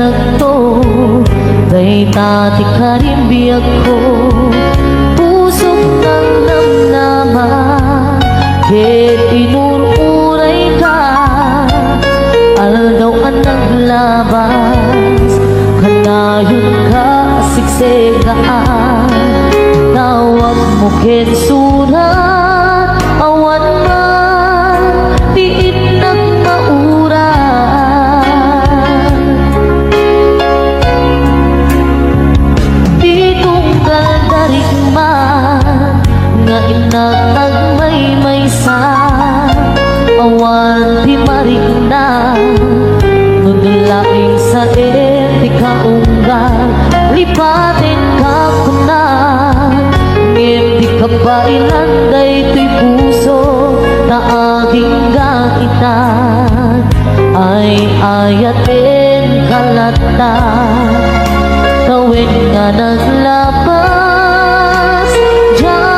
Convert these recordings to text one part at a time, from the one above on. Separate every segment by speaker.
Speaker 1: nagto day tati karimbiyak ko pusok ng namnaman ket inururay ka aldaw ang naglabas kanayon ka siksegaan tawag mo ket surat awan man tiit nagmauran di tunggal darig man nga inatag may sa awan di marigna naglaing sa etika unggal lipatin ka kuna ngem di ka ba ilanday to'y puso na aking gaitan ay ayatin kalata kawin nga naglabas diyan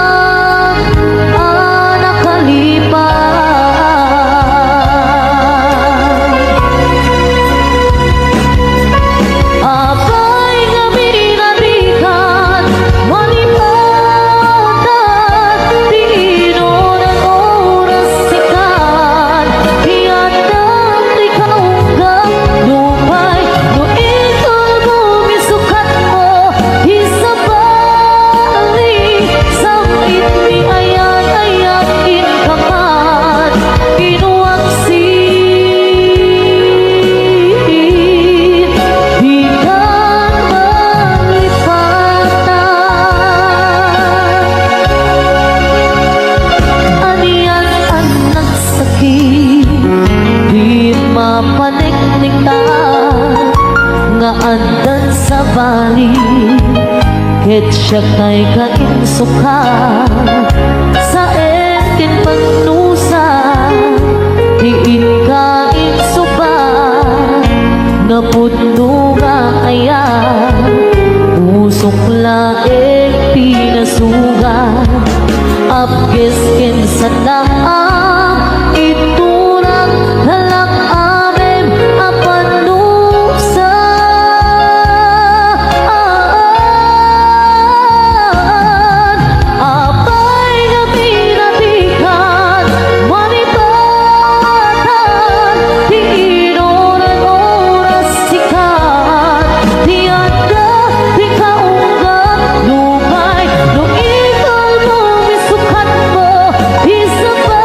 Speaker 1: andan sa bali ket siya kay kainsuka sa etin pagnusa diin ka insuba nga pudno nga ayan usok laeng pinasuga apges ken sa damam iturang halak amem apan
Speaker 2: Isabel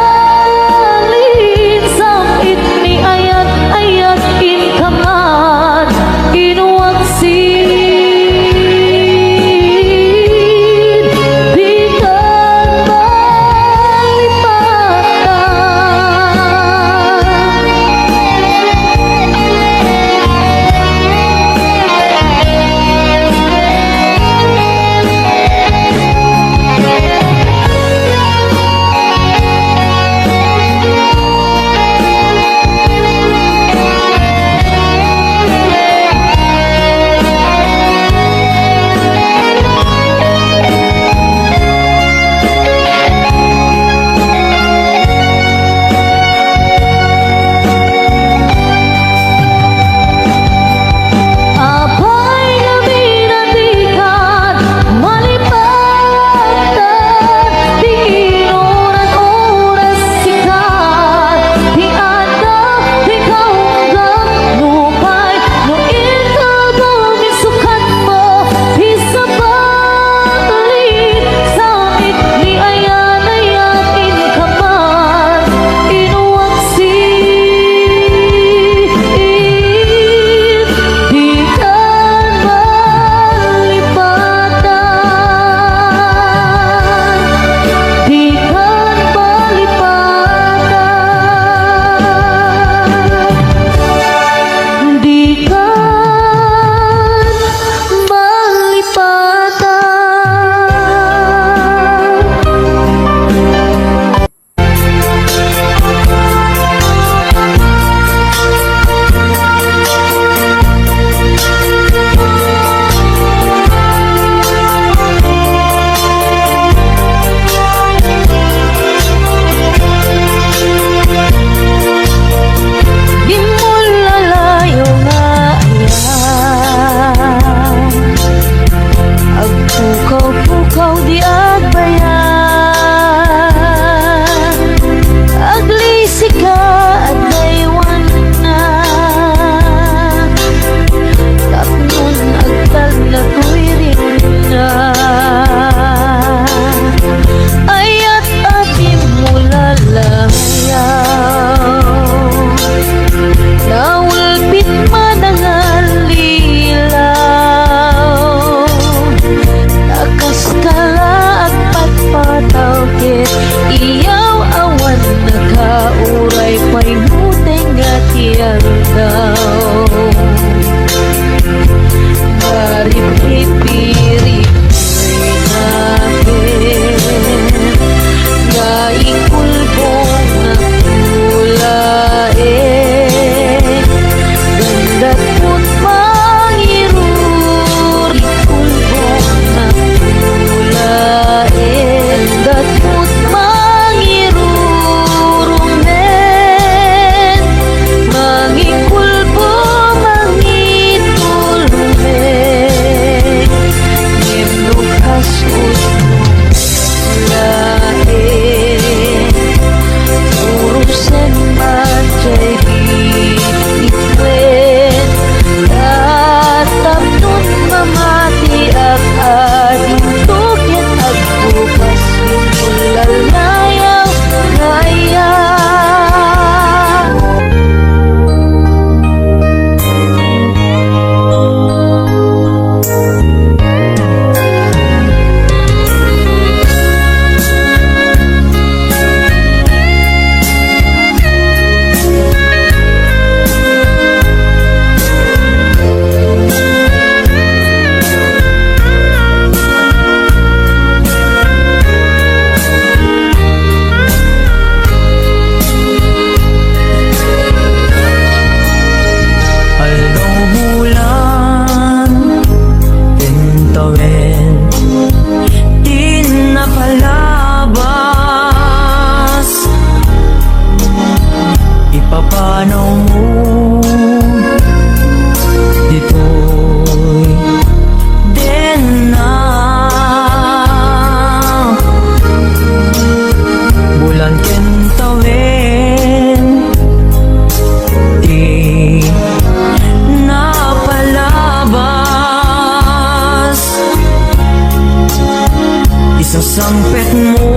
Speaker 2: sa sampet mo.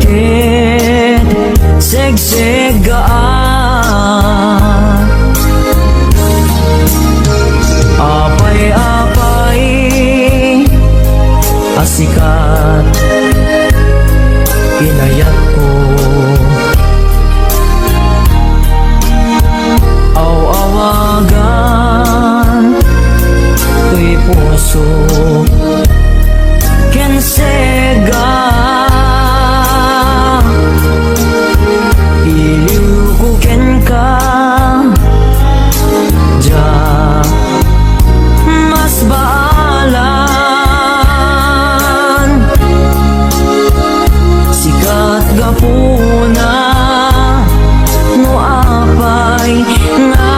Speaker 2: Ket segsegaan, apay-apay asikat inayat ko. Aw-awagan to'y puso ken sega, iliw ko ken ka ja mas baalan. Sikat gapuna no apay nga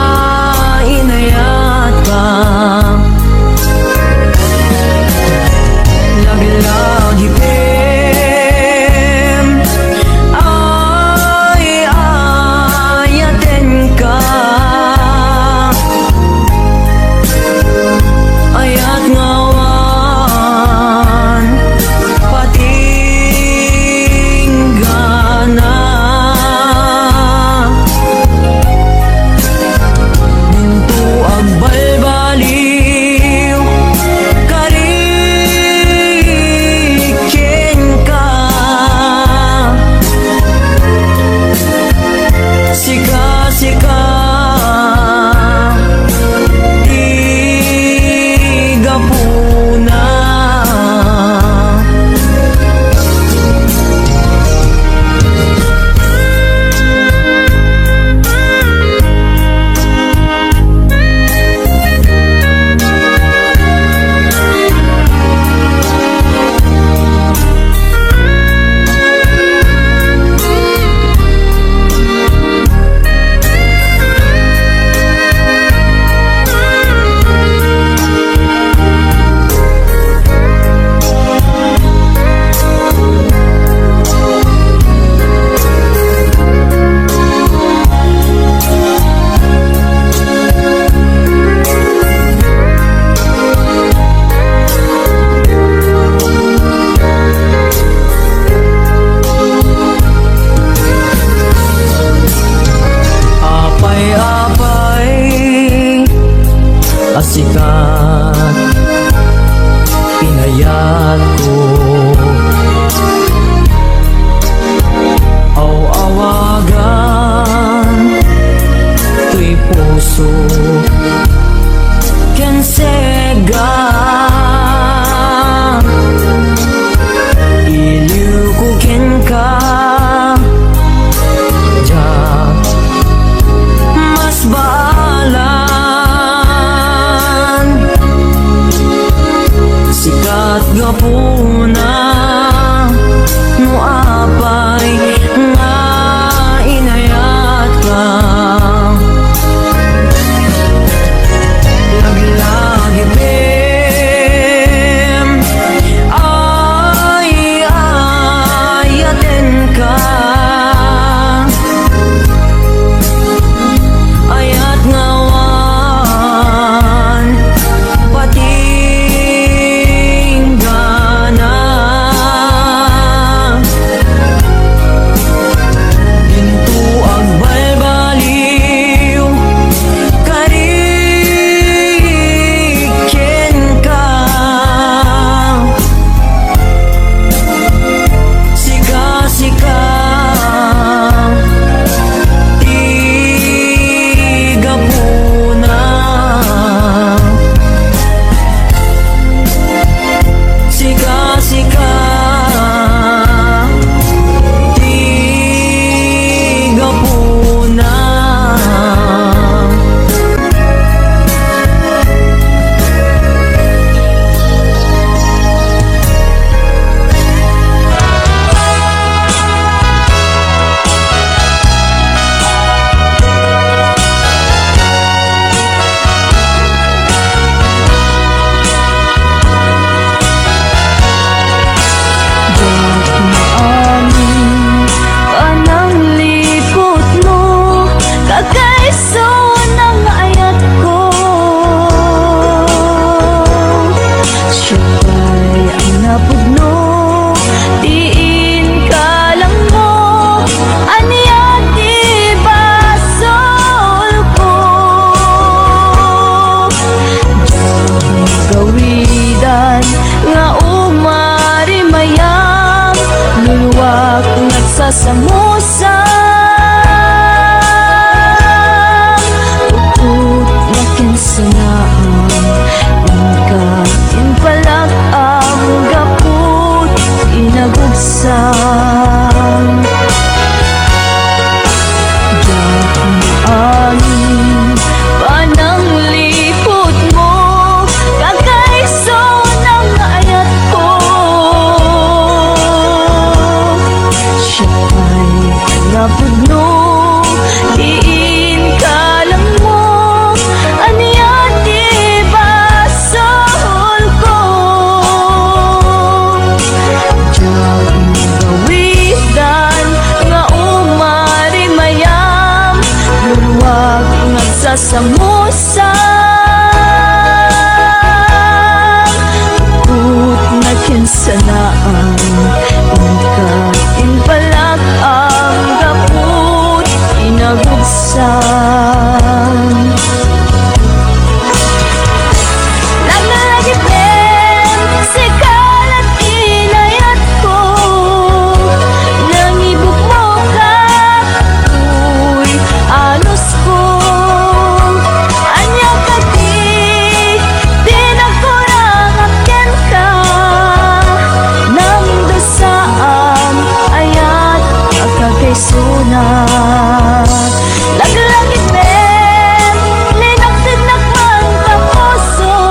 Speaker 2: inayat ka. Lagi-lagi pem ay ayaten ka. Ayat ngawan patinggana. Dinto agbalbaliw kariken ka. Sika-sika igapuna. Asikat inayat ko. Aw-awagan to'y puso ken sega, iliw ko ken ka ja mas baalan. Sikat gapuna no apay nga inayat ka. Lagi-lagi pem ay ayaten ka. Ayat ngawan patinggana. gawidan nga umari mayam luluwag nagsasamusang upot na kinsanaan in palak ang gapot inagugsan angin panang lipot mo kakaiso ng ayat ko siya ay napudno diin ka lang mo aniya di ba soul ko diyan gawidan nga umari mayam luluwag nagsasamusang ut na kinsanaan in palak ang gaput inagugsan naglalagipin si kalat inayat ko nangibog mo ka uy anos ko anya ka di nagkurang akin ka nang dosaam ayat agkagaysunan laglagipin linaksid nakman tapusong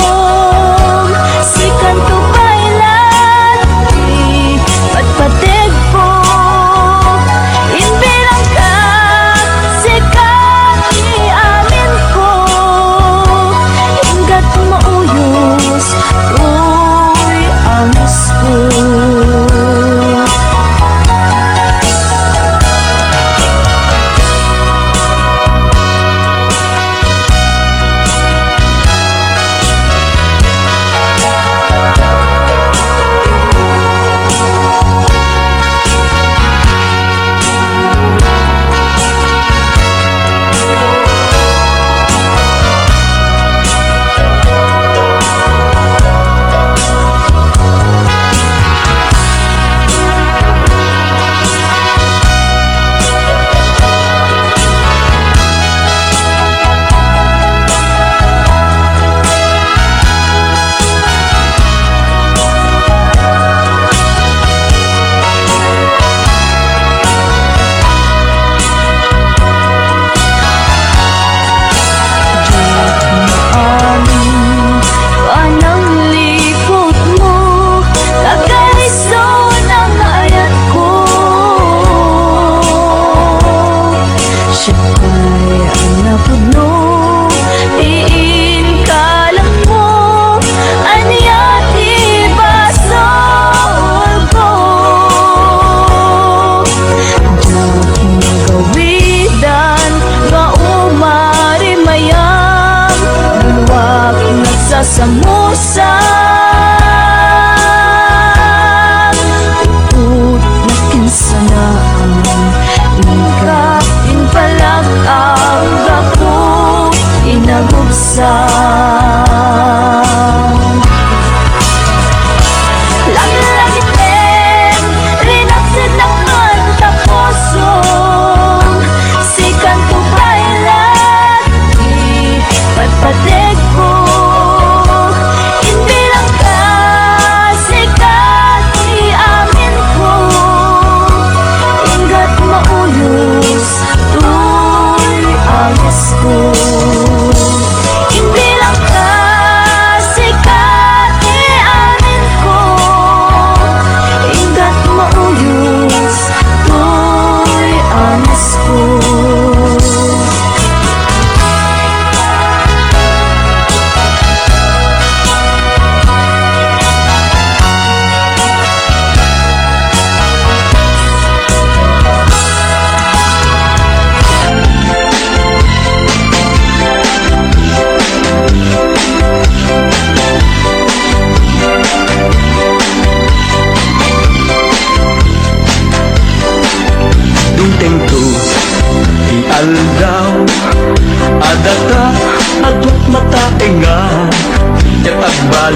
Speaker 2: sikan ko bailan di patpatig ko inbilang ka sikat iamin ko hinggat mauyos uy anos ko panang likot mo kakaiso ng ayat ko siya ay ang napudno diin ka lang mo aniya di ba soul ko diyan gawidan nga umari mayam luluwag nagsasamusang upot na kinsanaan in palak ang gapot inagugsan laglagipin rinaksid nakman tapusong sikan ko bailan di patpatig ko inbilang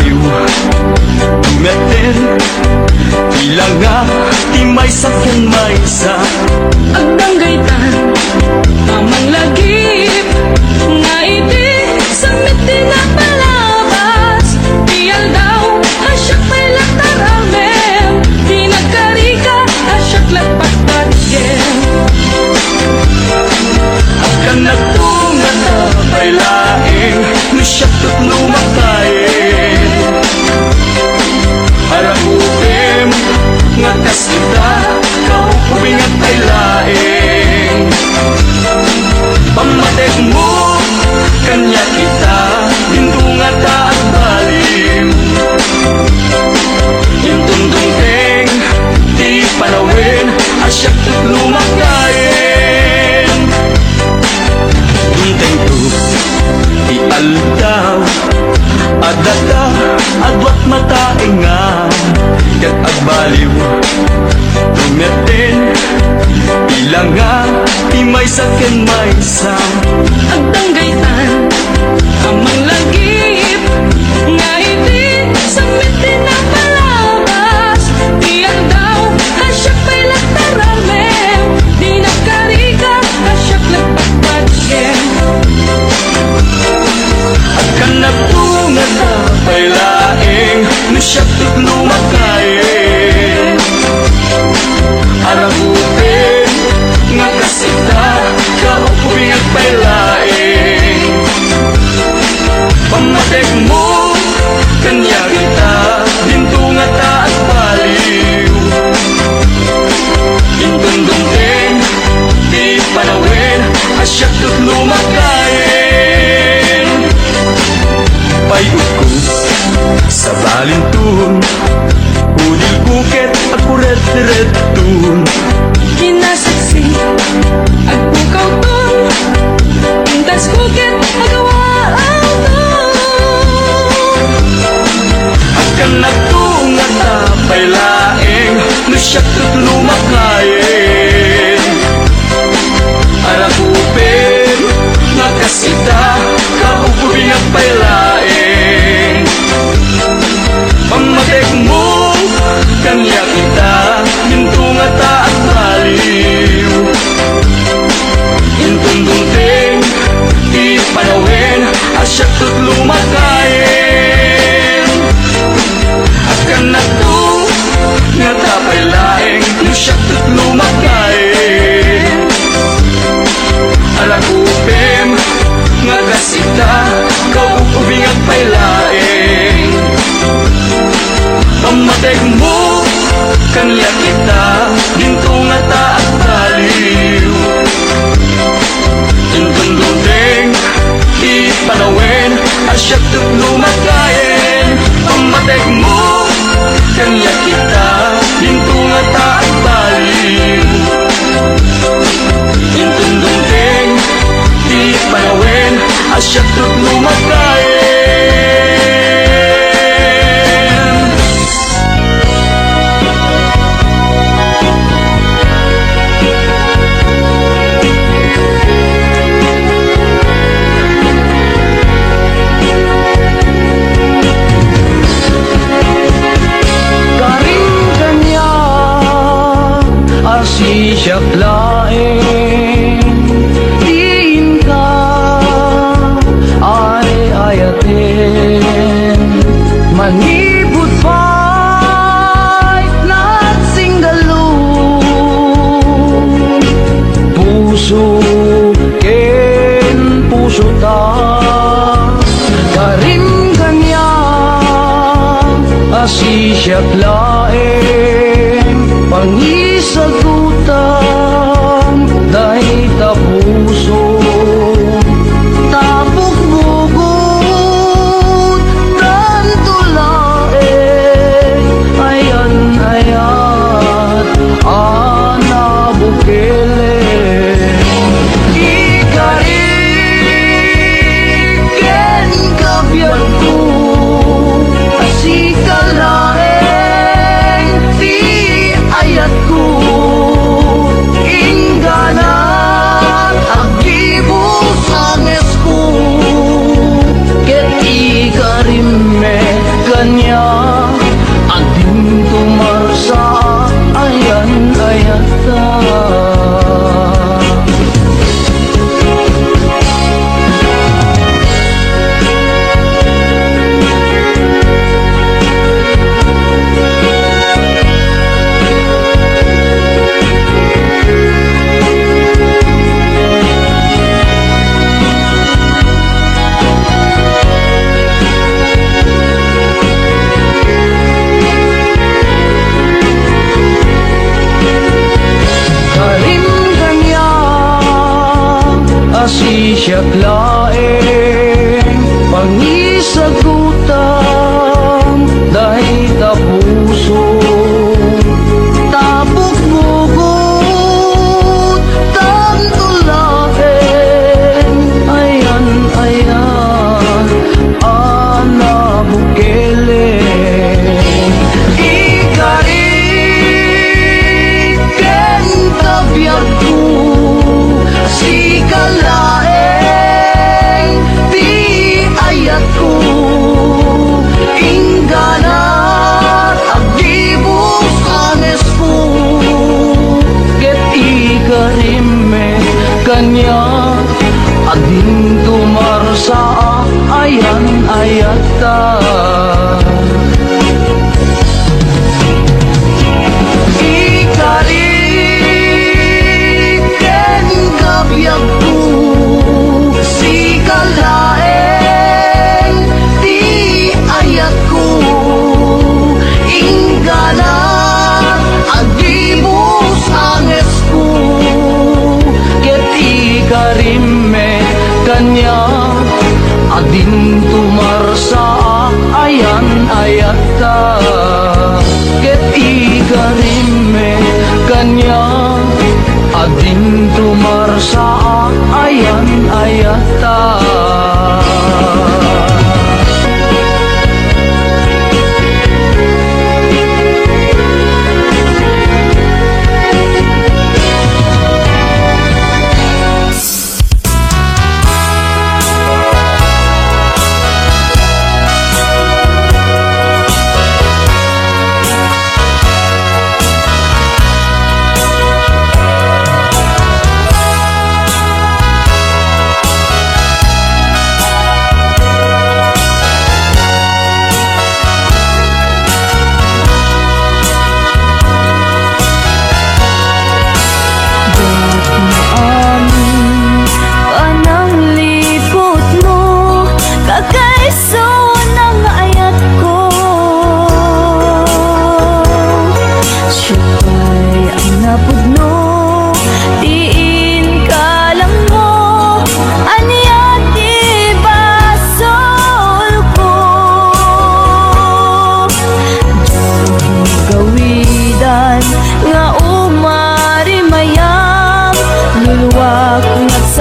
Speaker 3: baliw Tumeten Ilang nga Di may sakyan may sa
Speaker 2: Agdanggaytan Amang lagip Nga iti Samitin na palabas Tiyal daw Asyak may lataramem Di nagkarika Asyak lagpagpagyen
Speaker 3: Akan nagtunga na may laing Nusyat at lumakain Arang upim Nga kasita Kaupubing at may laing Pamatek mo Kanya kita Hindunga ta at balim Hintundong teng Di panawin Asyak at lumakain Tunteng tu Di aldaw Adata Adwat mataingan Kat agbaliw Tumetin Ilang nga Di may sakyan may sam
Speaker 2: Agdanggaytan Amang lagip Nga iti Samitin na palabas Tiyal daw Asyak may lataramem Di nagkarika Asyak lagpagpagyen
Speaker 3: Akan nagtunga na may laing Nusyat at lumakain Arang upin Nga kasita Kaupubing at may laing Pamatek mo Kanya kita Dintunga ta at baliw Intundong din Di panawin Asyak at lumakain Payod ko Sa balintun Udil kuket At kuret-retun
Speaker 2: Kinasaksi Agpukaw ton Pintas kuket Agawaan ton
Speaker 3: Akan nagtunga na may laing Nusyat at lumakain Arang upin Nga kasita Kaupubing at may laing Pamatek mo Kanya kita Hintunga ta at baliw Hintundong ting Di panawin Asyak at lumakain Akan nagtunga ta may laing Nusyat at lumakain Arang upim Nga kasita Kaupubing at may laing Pamatek mo Kanya kita Dintunga ta at baliw Intundong ting Di panawin Asyak at lumakain Pamatek mo Kanya kita Dintunga ta at baliw Intundong ting Di panawin Asyak at lumakain Karing kanya Asisyak laing Diin ka Ay ayatin Manibut pa'y Nagsinggalo Puso ken puso ta Karing kanya Asisyak laing Pangisagutan Dahi ta puso Tapok bugot Tanto laing Ayan ayat Ana bukele Ikariken kabiyan ko Asikalaeng Di ayat ko ayata ket ikarime kanya ading tumarsa ayan ayata.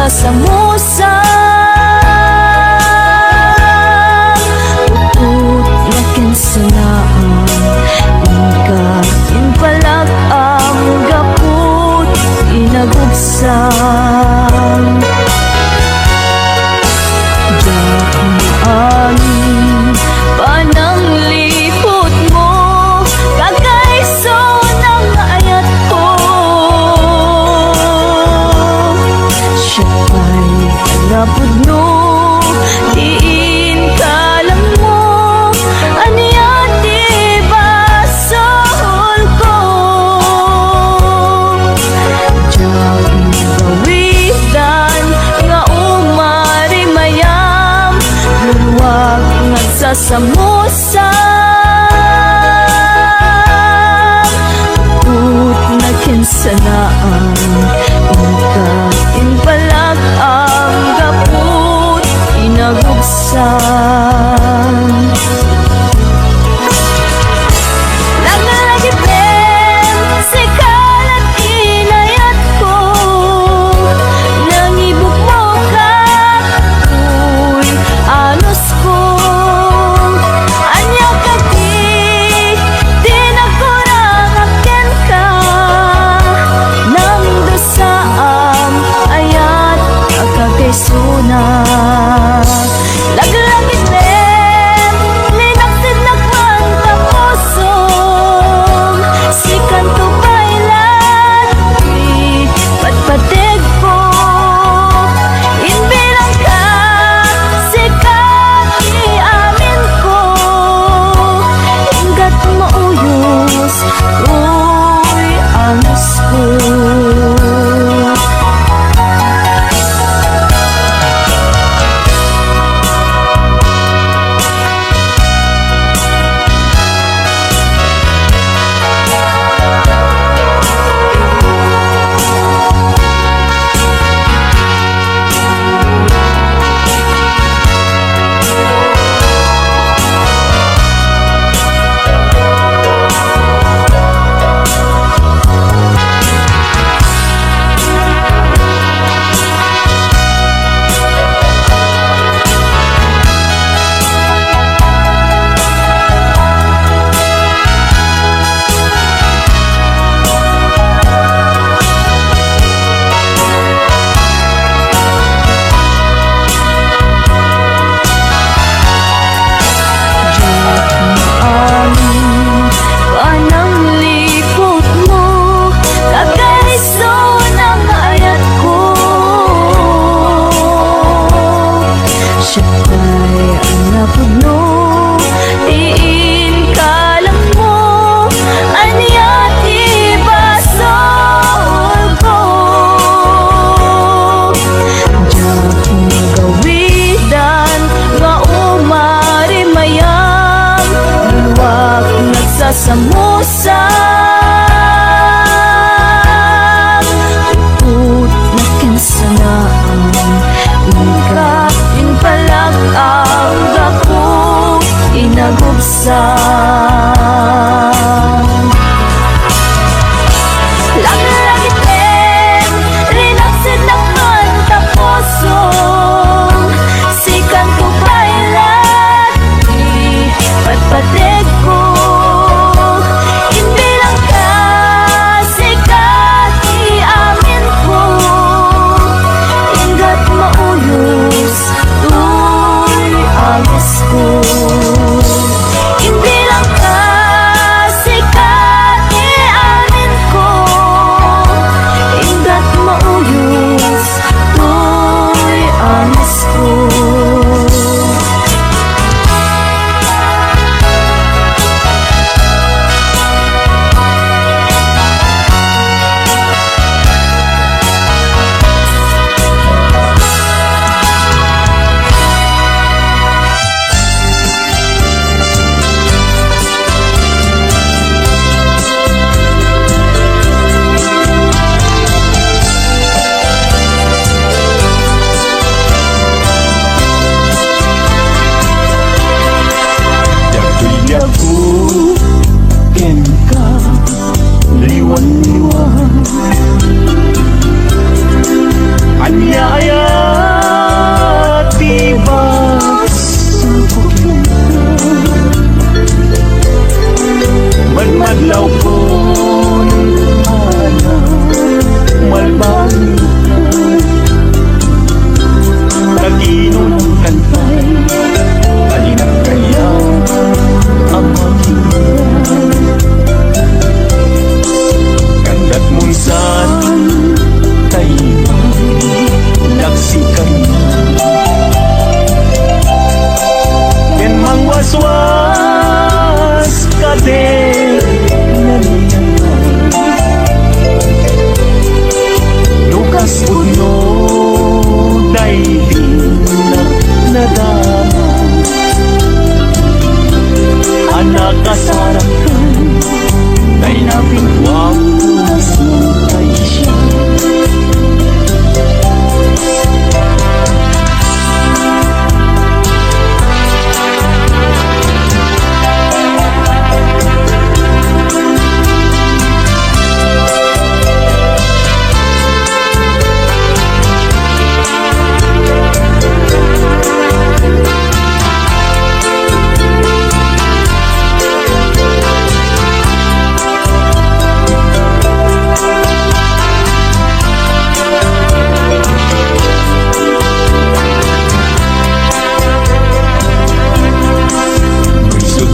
Speaker 2: Samusa Utut na kinsanaan Ingka inpalag ang gaput Inagubsang Dakong angin Pananglipot mo Kagaiso ng ayat ko Siya ay
Speaker 3: kasarakan kay napintwang kay siya.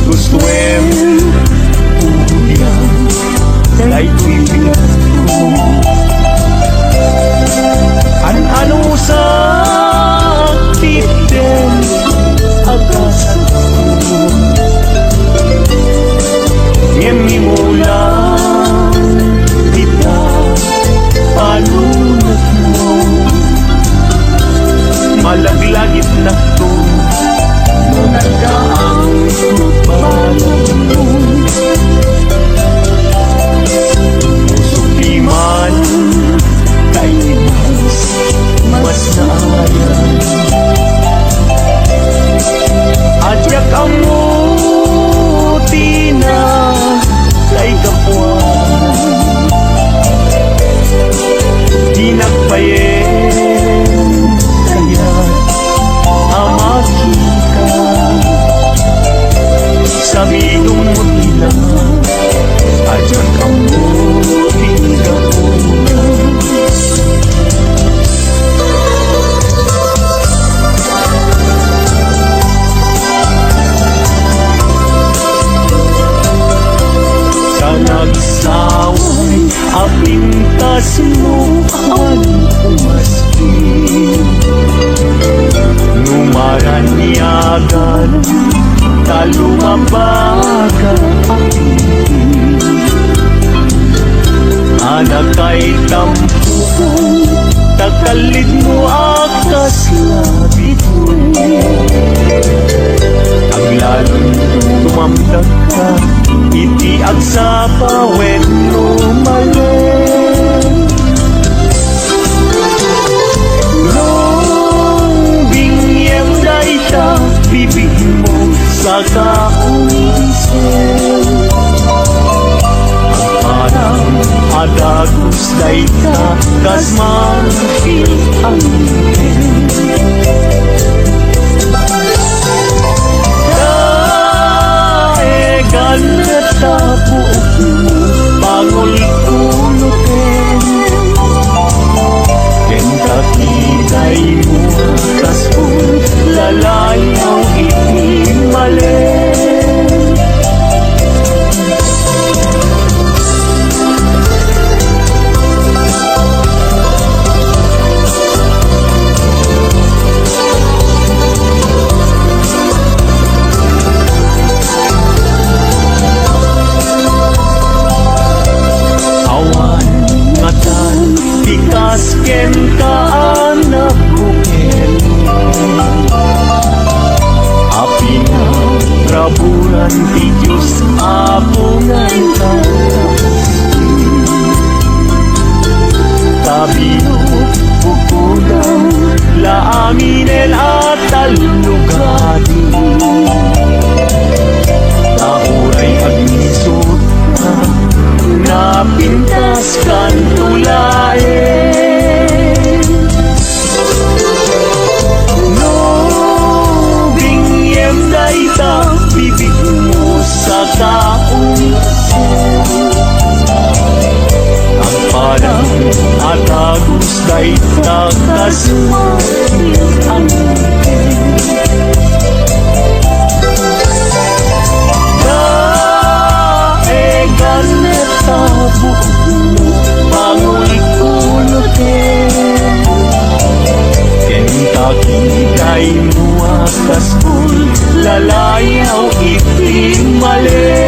Speaker 3: Gustuin ulian dahil tuwing ko ano sa titen agasan ko ngemi mula kita palunod mo malaglagit na to nagdaang di man kay mas naayan at yakang mo tina kay kapwa di nagpayen kaya amaki ka sabihin mo nila at yakang mo tina nagsaway apintas mo ang umaskin numaran niyagan talumabaga anak kay tampo takalit mo akas labit mo ang lalong tumamdag ka iti agsapa when lumalen nung bingyem day ta bibig mo sa kaunisen ang parang adagos day ta kasman ang ganeta buok mo pangul-ulutin ken kakitay mo kaspul lalayaw itimalen ken ka anak bukel api na raburan ti Diyos apungan ka tabino pupudaw laaminel at talugadi nauray agnisot ka napintas kan tulae bibig mo sa kaunsin ang parang atagos day takasmasin ang daegan neta buok mo pangul-ulutin Kentucky kay mo akaspul lalayaw itimalen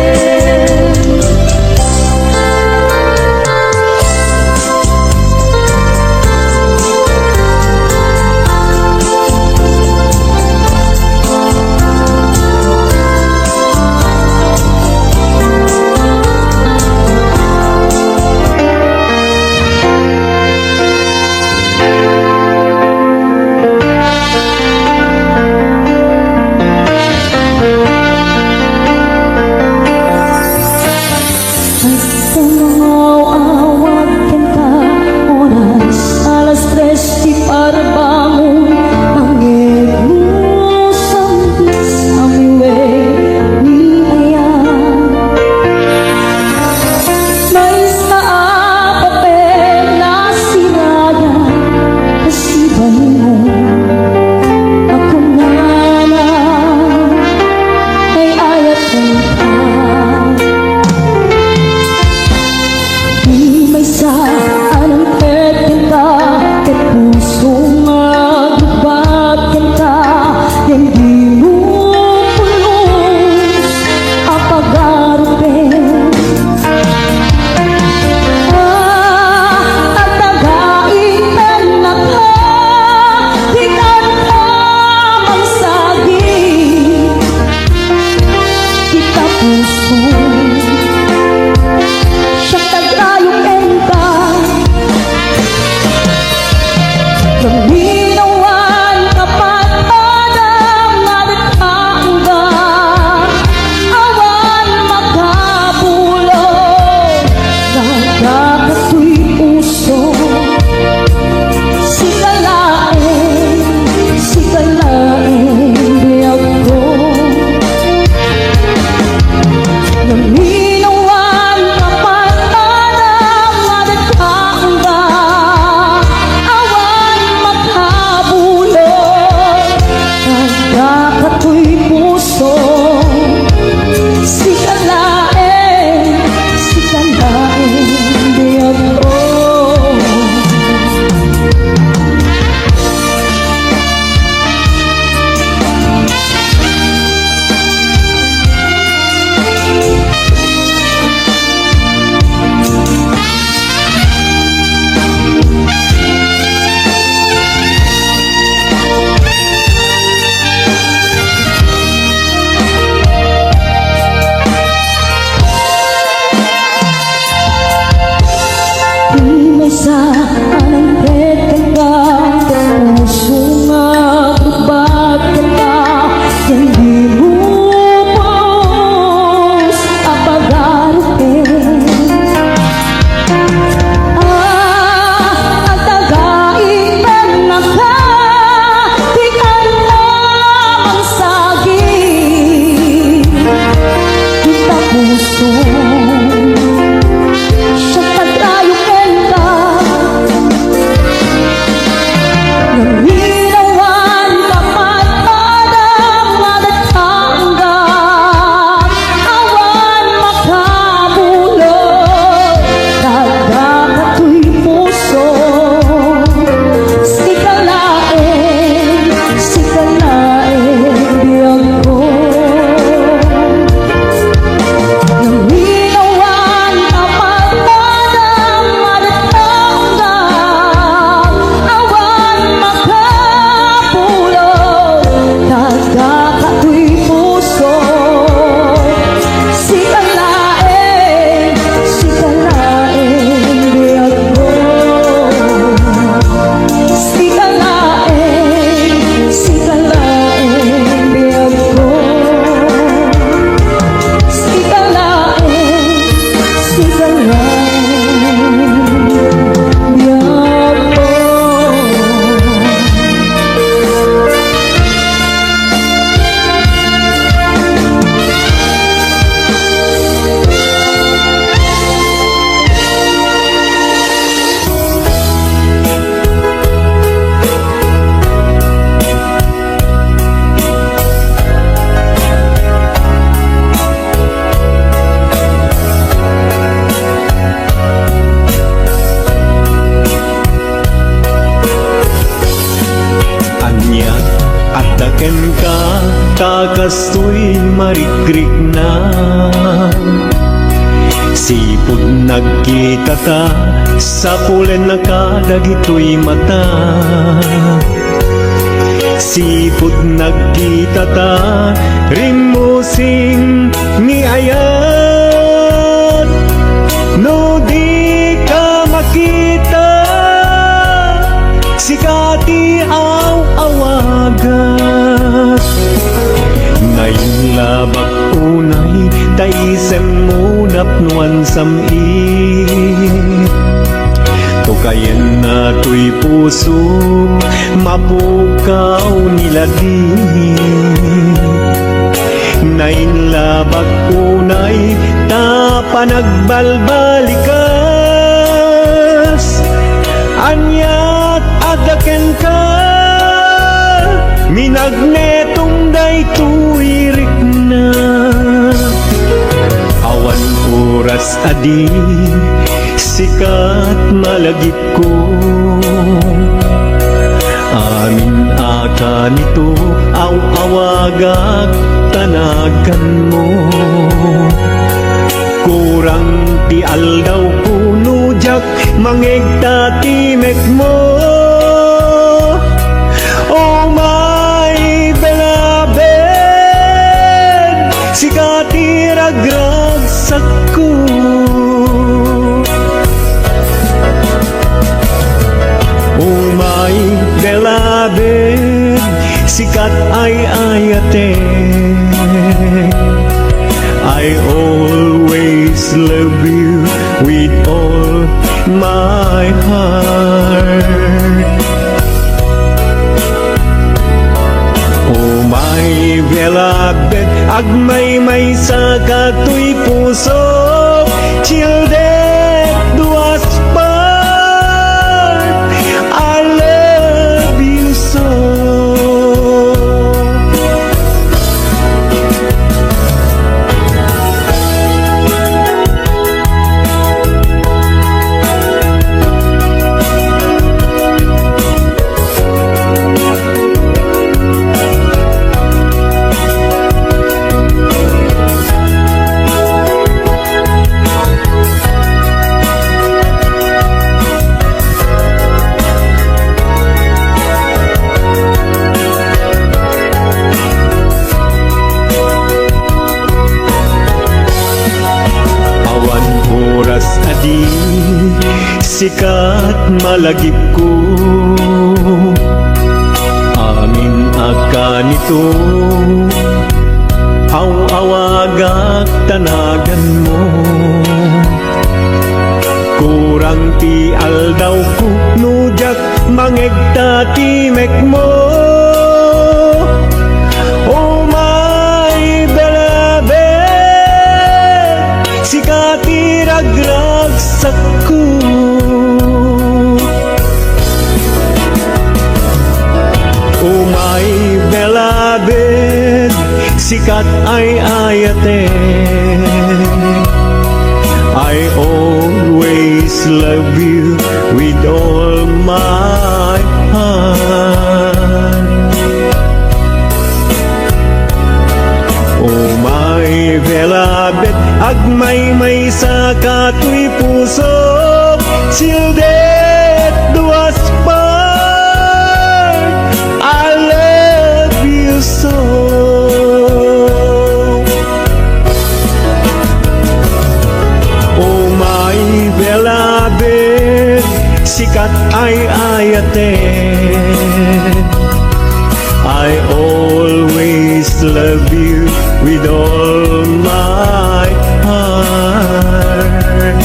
Speaker 2: puso. Siya tagrayong enta, naminawan kapat padang nadagkangga, awan makabulog, nagkakato'y puso. Sikalain, biyag ko. Naminawan kapat padang nadagkangga, awan makabulog, nagkakato'y puso. Sikalain, biyag ko. Di may saan ang petang ka, puso nga gubat ka na, hindi mo pos apagarutin. Ang tagaing naka, di ka lamang saging, kita puso. Siya tagrayong enta, naminawan kapat padang nadagkangga, awan makabulog, nagkakato'y puso. Sikalain, biyag ko. Naminawan kapat padang nadagkangga, awan makabulog, nagkakato'y puso. Sikalain, biyag ko. Sikalain, biyag ko.
Speaker 3: Anya at daken ka, kakastoy marikrik na. Sipod nagkita ta, sa pulen na kadagito'y mata. Sipod nagkita ta, rinmusing ni ayat. No di ka makita, sikati aw awagat. Ngayon labak unay, taisem mo napnuan samit. Tukayan na to'y puso, mapukaw nila di. Nain labak unay, tapa nagbalbalikas. Anyat adaken ka, minagnetong day tuwirik na. Awan oras adi, sikat malagip ko. Amin aka nito, aw-awagag tanagan mo. Kurang ti aldaw kuno jak, mangegta timek mo. Oh my beloved, sikati ragra always love you with all my heart. Oh my beloved, agmay-may sa katoy puso, till death do us part. I love you so. Oras adi sikat malagip ko, amin akan ito awagak tanagan mo. Kurang ti aldaw ko nujak mangegtatimek mo. Oh my beloved, sikati ragragsak ko. Oh my beloved, sikat ay ayate. I always love you with all my heart. Oh my beloved, agmay-may sa katoy puso, till death do us part. I love you so. Oh my beloved, sikat ay ayate. I always love you with all my heart.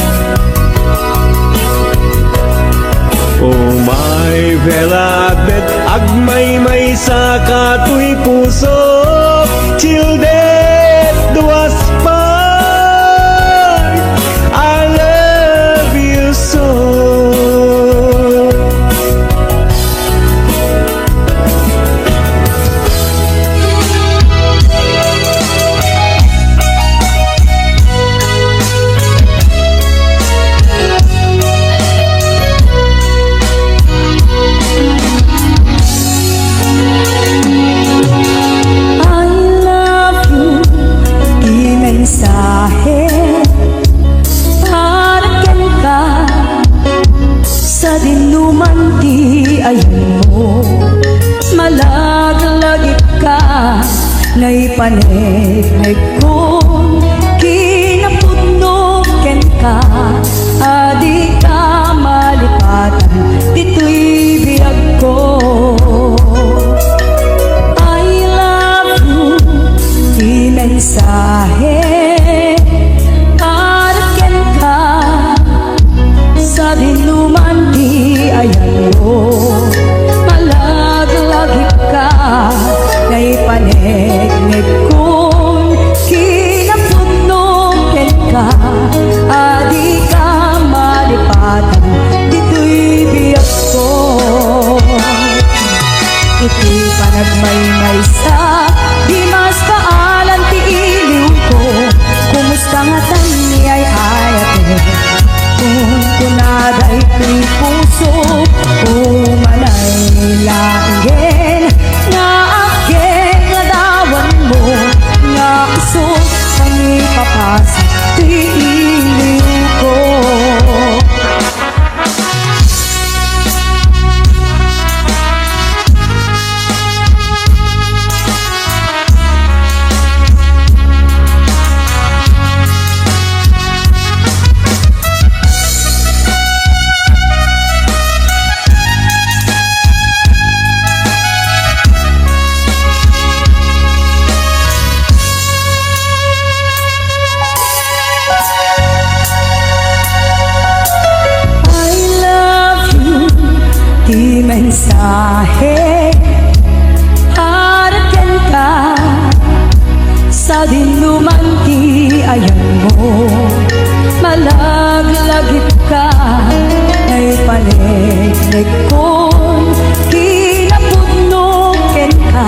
Speaker 3: Oh my beloved, agmay-may sa katoy puso, till death do us part. I love you so.
Speaker 2: Mensahe para ken ka sa dinuman ti ayon mo, malaglagip ka naipanegnek ko, kinapudno ken ka adi ka malipatan dito'y biyag ko. I love you, di mensahe para ken ka sa dinuman di ayan mo, malaglagip ka naipanegnek kung kinapudno ken ka adi ka malipatan dito'y biyag ko. Iti panagmaymay sa di mas paalan ti iliw ko, kumusta nga tani ay ayate, kung kunaday ko'y puso o manay langin nga ake nga dawan mo nga iso pangipapasa ti iliw ko. Malaglagit ka ay panig kung kinapudnukin ka,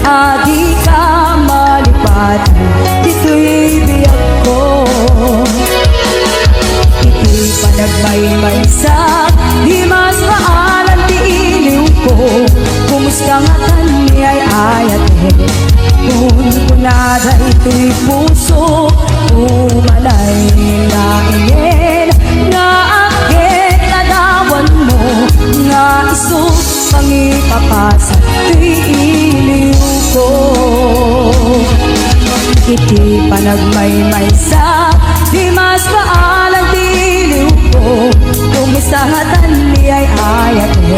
Speaker 2: adi ka malipad, ito'y biyag ko. Ito'y panagmaymay sa di mas maalan di iliw ko. Kumusta nga tani ay ayate, kung kunada ito'y puso, umalay na ingin, nga akit ladawan mo, nga isus pangipapasa ito'y iliw ko. Iti panagmaymay sa di mas maalang diliw ko, kumisahatan ni ay ayat mo,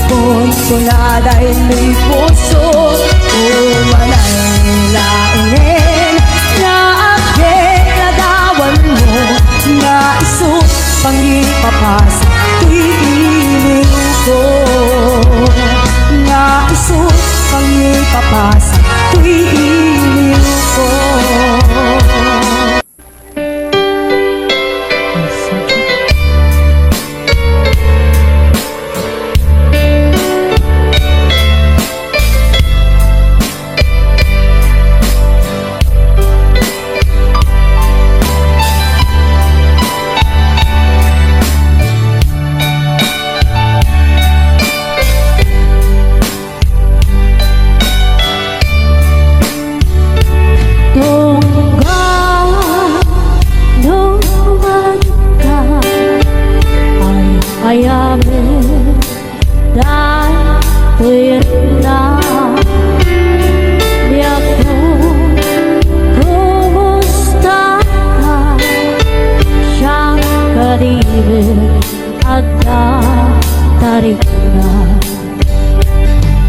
Speaker 2: kung kunada ito'y puso, umalay laingin, na akit ladawan mo, nga isus pangipapasa ito'y iliw ko, nga isus pangipapasa ito'y iliw ko.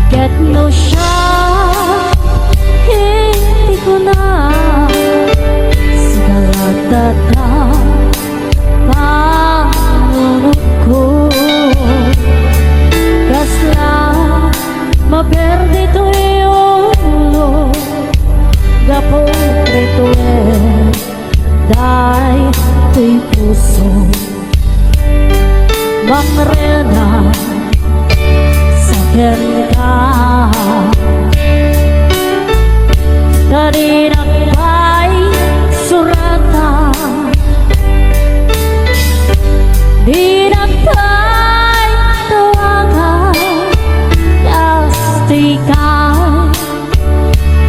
Speaker 1: Get no shot, hindi ko na sigalatata panunod ko. Kasla maperde to ulo, gapong preto dai to'y puso. Mangrena ka dari nakay surata, di nakay tawagan, yastikan,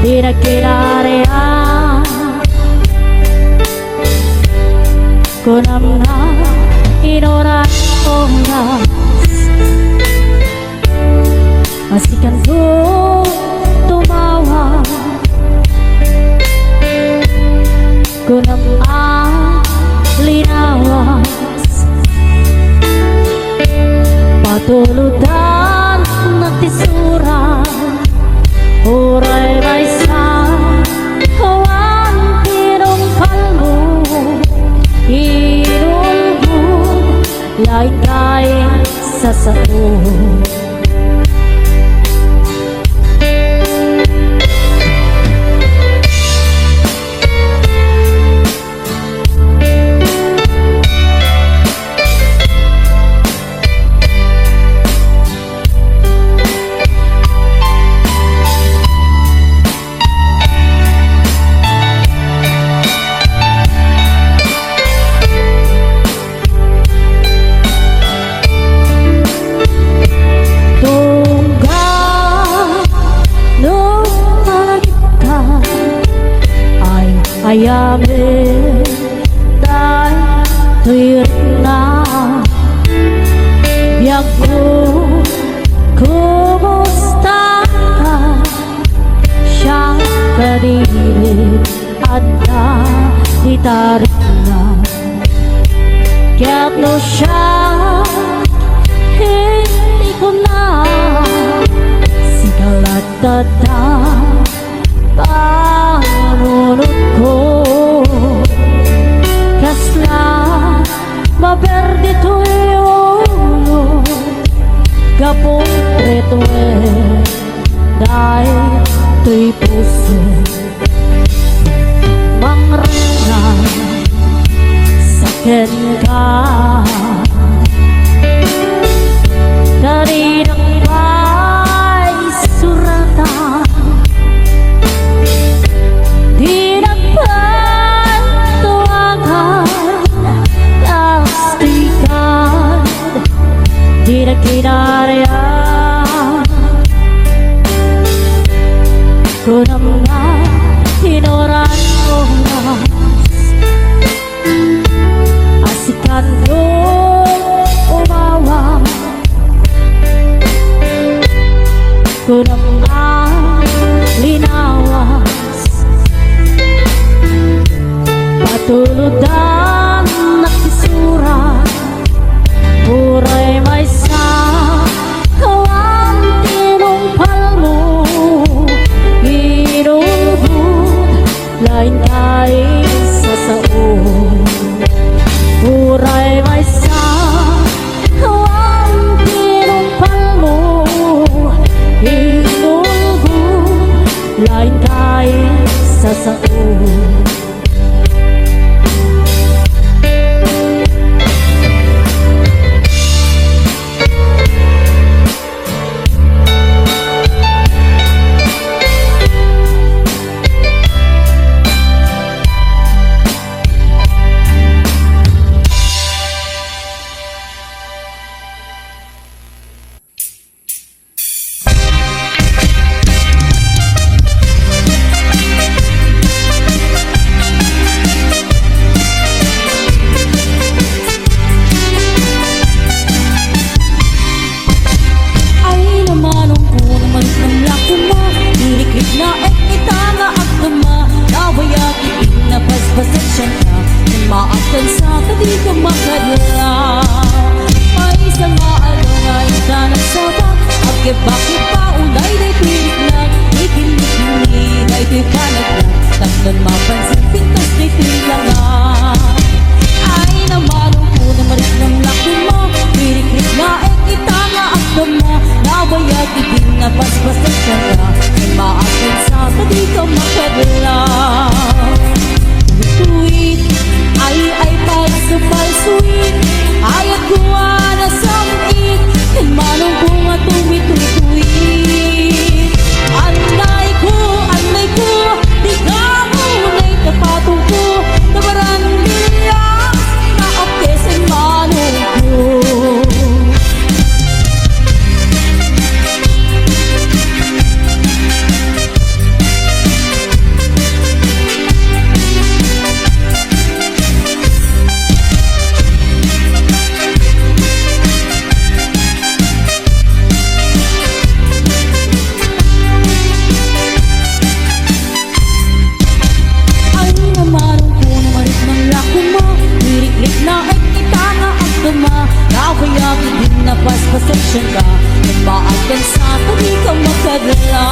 Speaker 1: di nakinarean, kunam na inoras oras. Pastikan ko tumawa, kunang ang linawas, patuludan na tisura, uray may sa kawan tinong kalmo, inulbog lain kay sa sao. Ayamin dahil tuwir na biyag ko, kumusta ka? Siyang kadiri at na itarik na, kaya't no siya hindi ko na sigalat tata panunod ko. Kasla maperde to'y ulo, gapong preto dahil to'y puso. Mangrena ken ka kaninang may suratan di nagpatuwagan plastikan di nagkinaryan ko naman tinoran oras asikan nung umawa ko naman linawas patulod ang nakisurat muray may sa kawang tinumpal mo inubod lain kain sa saon muray may sa kawang tinumpal mo inubod lain kain sa saon. Maafkan sa kadi ka makadala may isang maalungan ka nagsabak ake bakit pa unay day pilit lang ikinikini day to'y panaglag takdan mapansin pintas day tilangan ay naman ang punang maris ng laki mo pirikrik na kita nga akda mo nabayag ibig na paspasan siya ka maafkan sa kadi ka makadala tuwid ay palsu-palsuin ayat kuha na samit kan manong bunga tumituwid anay ko di ka muna'y kapatong ko nabaran bilang na apkesin manong ko pasensya ka nagmaagkan sa tabi ka makadala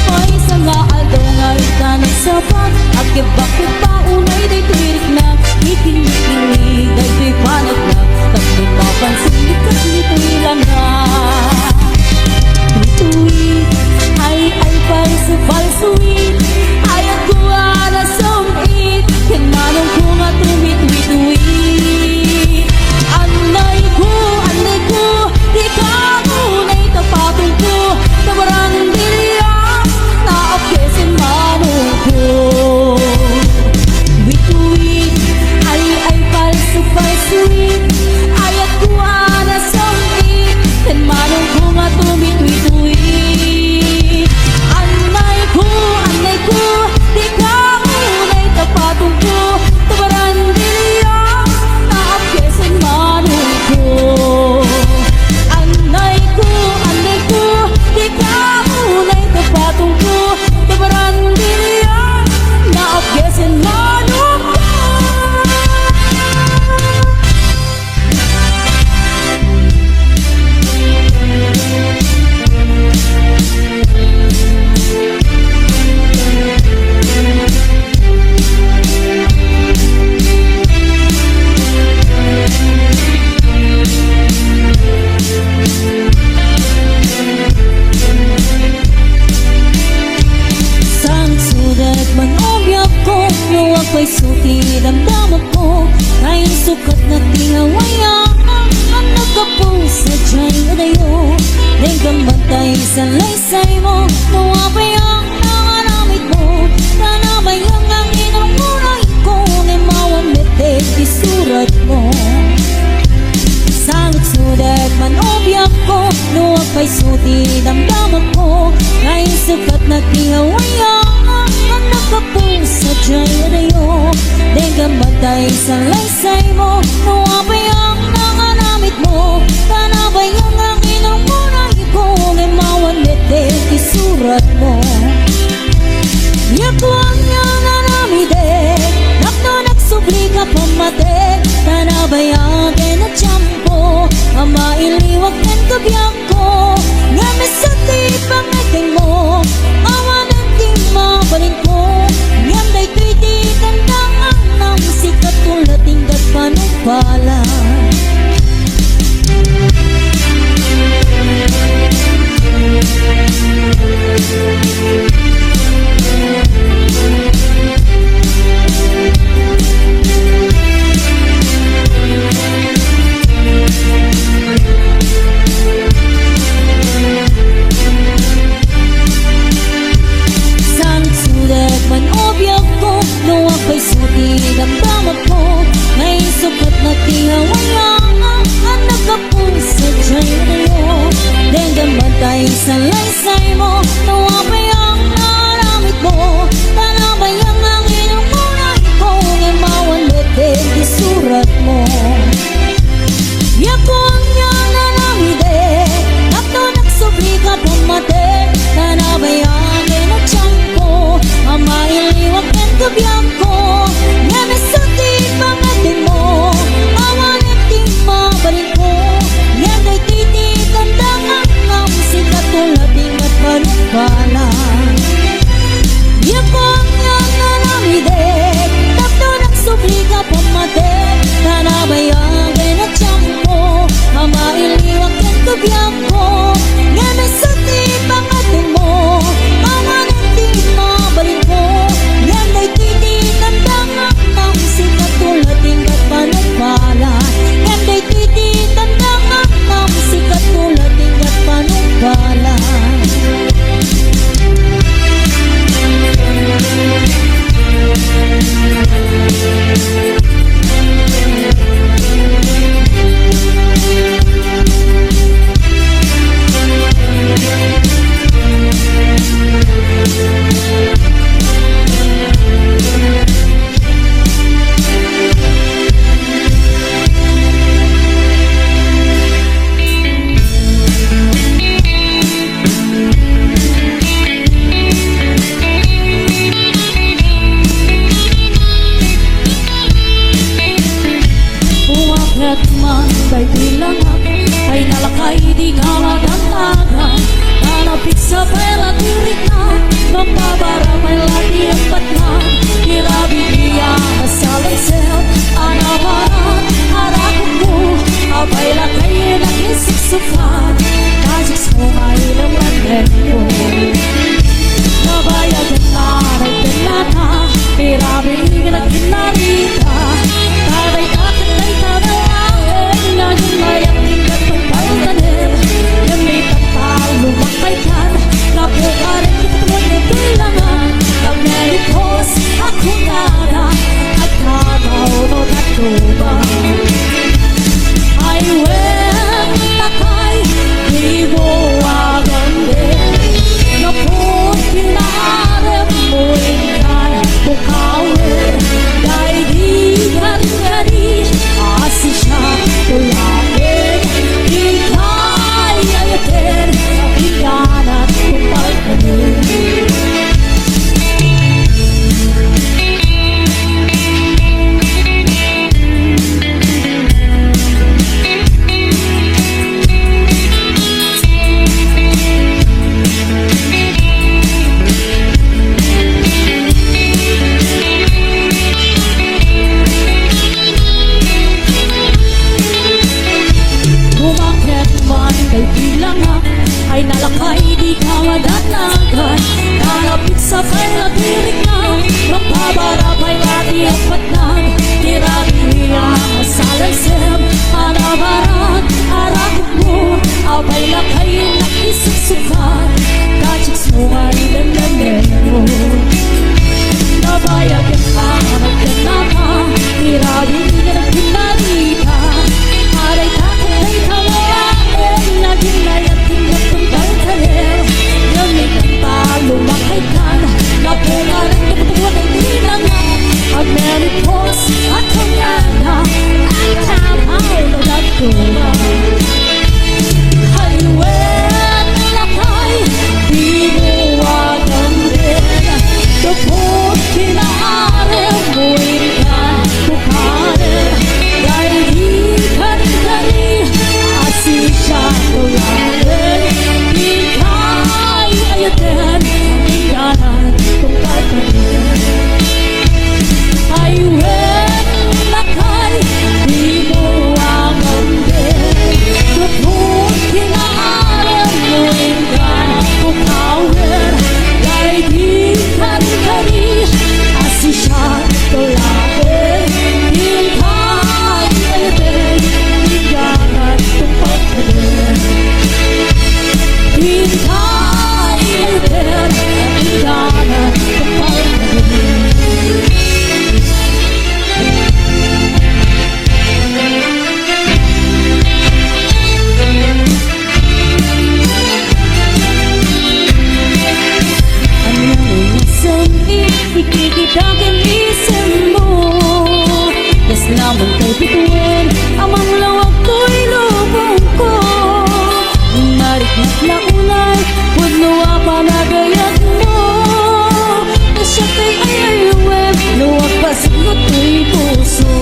Speaker 1: may isang aaldaw nga ita nagsabat ake bakit pa unay day tuwirik na ikinig-kinig day to'y panaglag tapos mapansin ikat nito'y langan tuwid ay palsu-palsuin ayat kuha na sumit kan manong ko nga tumituwi-tuwi anay ko di ka muna'y tapatong ko nabarang bilyas na apkesin manong ko bituwid ay palsu-palsuin ayat kuha na sumit kan manong ko nga tumituwi-tuwi anay ko di ka muna'y tapatong ko nabarang bilyas na apkesin manong ko anay ko di ka muna'y tapatong ko tabaran diriyan na apkesin manong ko damdaman ko Ngayon sukat na tinawayang Ang nagkapusa diya'y adayo Dahil gambantay sa laysay mo Nawapay ang nangaramit mo Nanabayang ang inanguray ko Nimawan metek isurat mo Sangot sudat man obyak ko Luwag pa'y suti damdaman ko Ngayon sukat na tinawayang Ang nakapusa diya'y adayo Dahil gambantay sa laysay mo Nawapay ang nanganamit mo Tanabayang ang inanguray ko Nimawan metek isurat mo Yakuang niya nanamidek Nakto nagsubli ka pamatek Tanabayang kinatsyampo Ama iliwag kan kabiyang ko Ngamis sa tipang iting mo Awan ang di mabalin ko Ngam day tuiti tandang ang sikat tulad tingkat panumpala Luwag pa'y suti damdaman ko Ngayon sukat na tinawayang Ang nagkapusa diya'y adayo Dahil gambantay sa laysay mo Luwag pa'y ang naramit mo Tanabayang ang inanguray ko Ngimawan metek isurat mo Yakuang niya nanamidek Nakto nagsubli ka pumatek Tanabayang kinatsyang ko Ama iliwag kan kabiyang ko Ngamis sa tipang atin mo Awan at di mabalin ko Yan kay titi tandang ang sikat tulad ingat panumpala Yakuang niya nanamidek Takto nagsubli ka pumatek Tanabayang kinatsyang ko Ama iliwag kan kabiyang ko Ngamis sa tipang atin mo Awan at di mabalin ko Yan kay titi tandang ang sikat tulad ingat panumpala Yan kay titi tandang ang sikat tulad ingat panumpala Uwakrat man kay bilangan Ay nalakay di kamadang-agan Nanapit sa pera tirik na Mambabara may lagi ang patnan Kirabi niya sa laysel Anawaran, harakot mo Abay lakay ng isiksukan Kajiks mo mailang landen ko Nabayagan na ay pinata Kirabi ka na kinarita Taday akin ay tadayawin Naging mayak tingkat ng pagkanin Yan may tatal lumakay kan Diyos at ang anak ay tamaw na nagtuma. Haliwet lakay, di mo wagamrin. Kapot kinaarem mo ikan bukarin. Dahil di kani-kani, asin siya tularin. Ika'y ayatin, ikanan kung pagkarin. Haliwet lakay, di mo wagamrin. Kapot kinaarem mo ikan bukarin. Dahil di kani-kani, asin siya tularin. Ika'y ayatin, ikanan kung pagkarin. Ika'y ayatin, ikanan kung pagkarin. Ang nasaan ikikitakin isip mo. Yes naman kay bituin, amang lawag ko'y lubong ko. Mariknak na unay, pudluwa pa na gayat mo. Nasya kay ayayuweb, luwag pa sigot ko'y puso.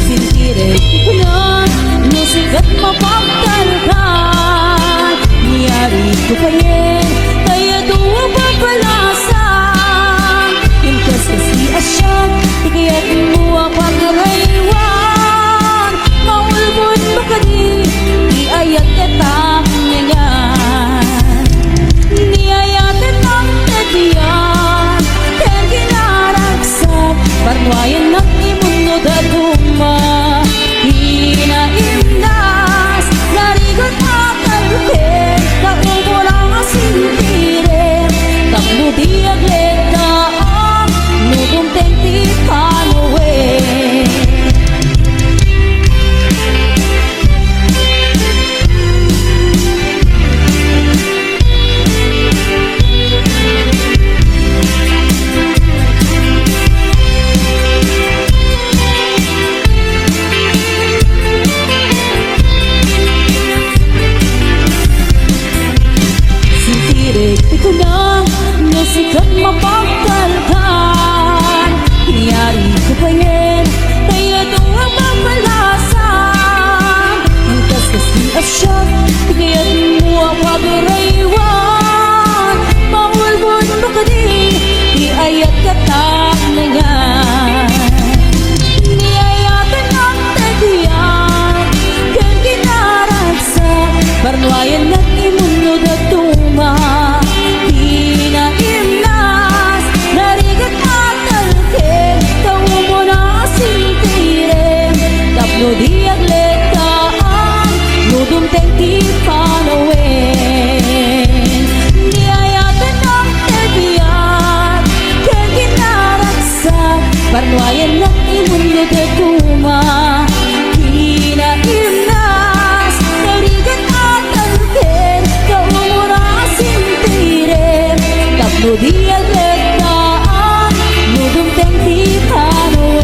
Speaker 1: Sintiret ko na, nusigat mapagkalkan. Niyari ko kayen, kaya duwa pa palasan. Imkas kasi asyan, ikayat mo ang pagkaraywan. Maulbon mo ka di, iayat katang nyanyan. Niayatin ang tadiyan, kaya ginaragsak. Parwayan ng imuno datuma, hinaimnas. Narigot akalupin, kaumo lang asintirin. Tapno di agleta ang nubong tenti panuwin. Sintirik ito na, nasikat mapagkalkan. Hiniyari ko pa yan, kaya doon mapalasan. Ang kasi asyan, kaya mo ang pag-araywan. Maulbon mo ka di, iayat katang na yan. Niyayatan ang tadiyan, kaya ginaragsak. Parwayan at imuno datuma, hinaimnas. Narigat at alkin, kaumo na asintirin. Tapno di agleta ang nudong tenti panawin. Niyayatan ang tadiyan, kaya ginaragsak. Parwayan at imuno datuma, hinaimnas. Narigat at alkin, kaumo na asintirin. Tapno di agleta ang nudong tenti panawin.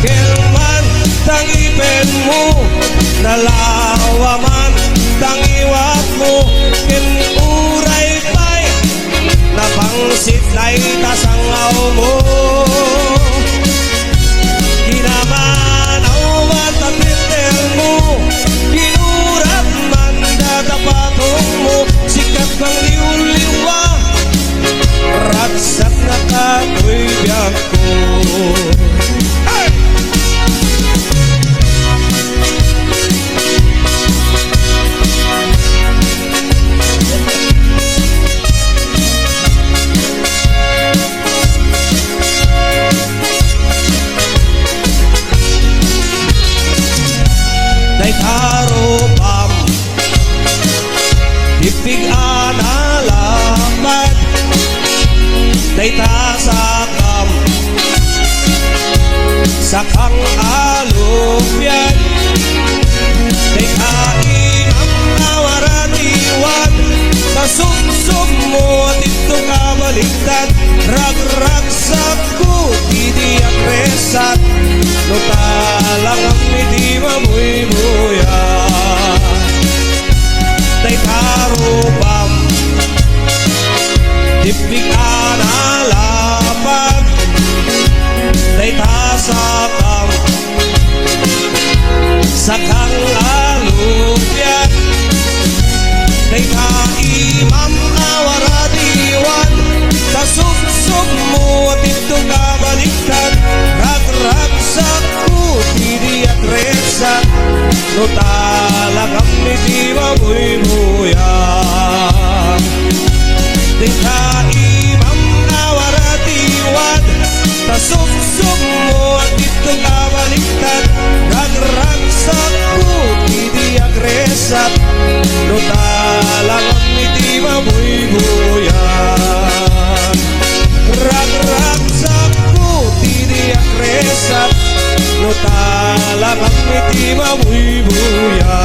Speaker 4: Kelman tangipen mo, nalawa man tangiwat mo, kinuray pa'y napangsit na'y tasangaw mo. Ginamanaw man tapitel mo, ginurat man datapatong mo, sikat kang liw-liwa, ratsat na kako'y biyak ko. Hey! Day karupam, ipig analamat, day tasakam, sakang alupyan, day kainang nawaratiwan, sa sumsum mo dito ka baliktad, rag-rag sa kuti di agresat, no talang ang hindi mabuy-buya. Day karupam, dipig analapan, day tasakam, sakang alupyan, day kaimam awaradiwan, sa sumsum mo dito ka baliktad, rag-rag sa kuti di agresat, no talagang hindi mabuy-buya. Di kaimam awaratiwan, sa sumsum mo at dito ka baliktad, rag-rag sa kuti di agresat, no talagang hindi mabuy-buya. Rag-rag sa kuti di agresat, no talagang hindi mabuy-buya.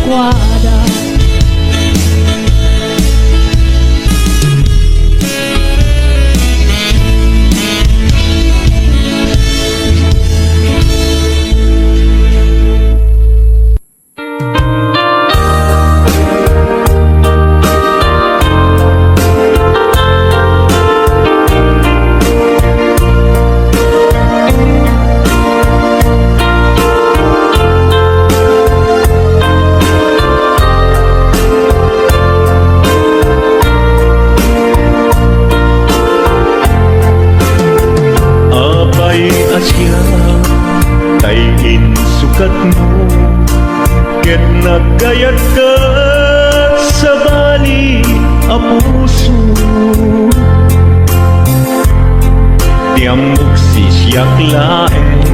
Speaker 1: adequada.
Speaker 3: Abay asya tayin sukat mo ket nagkayat ka sa bali a puso tiamok sisyak laeng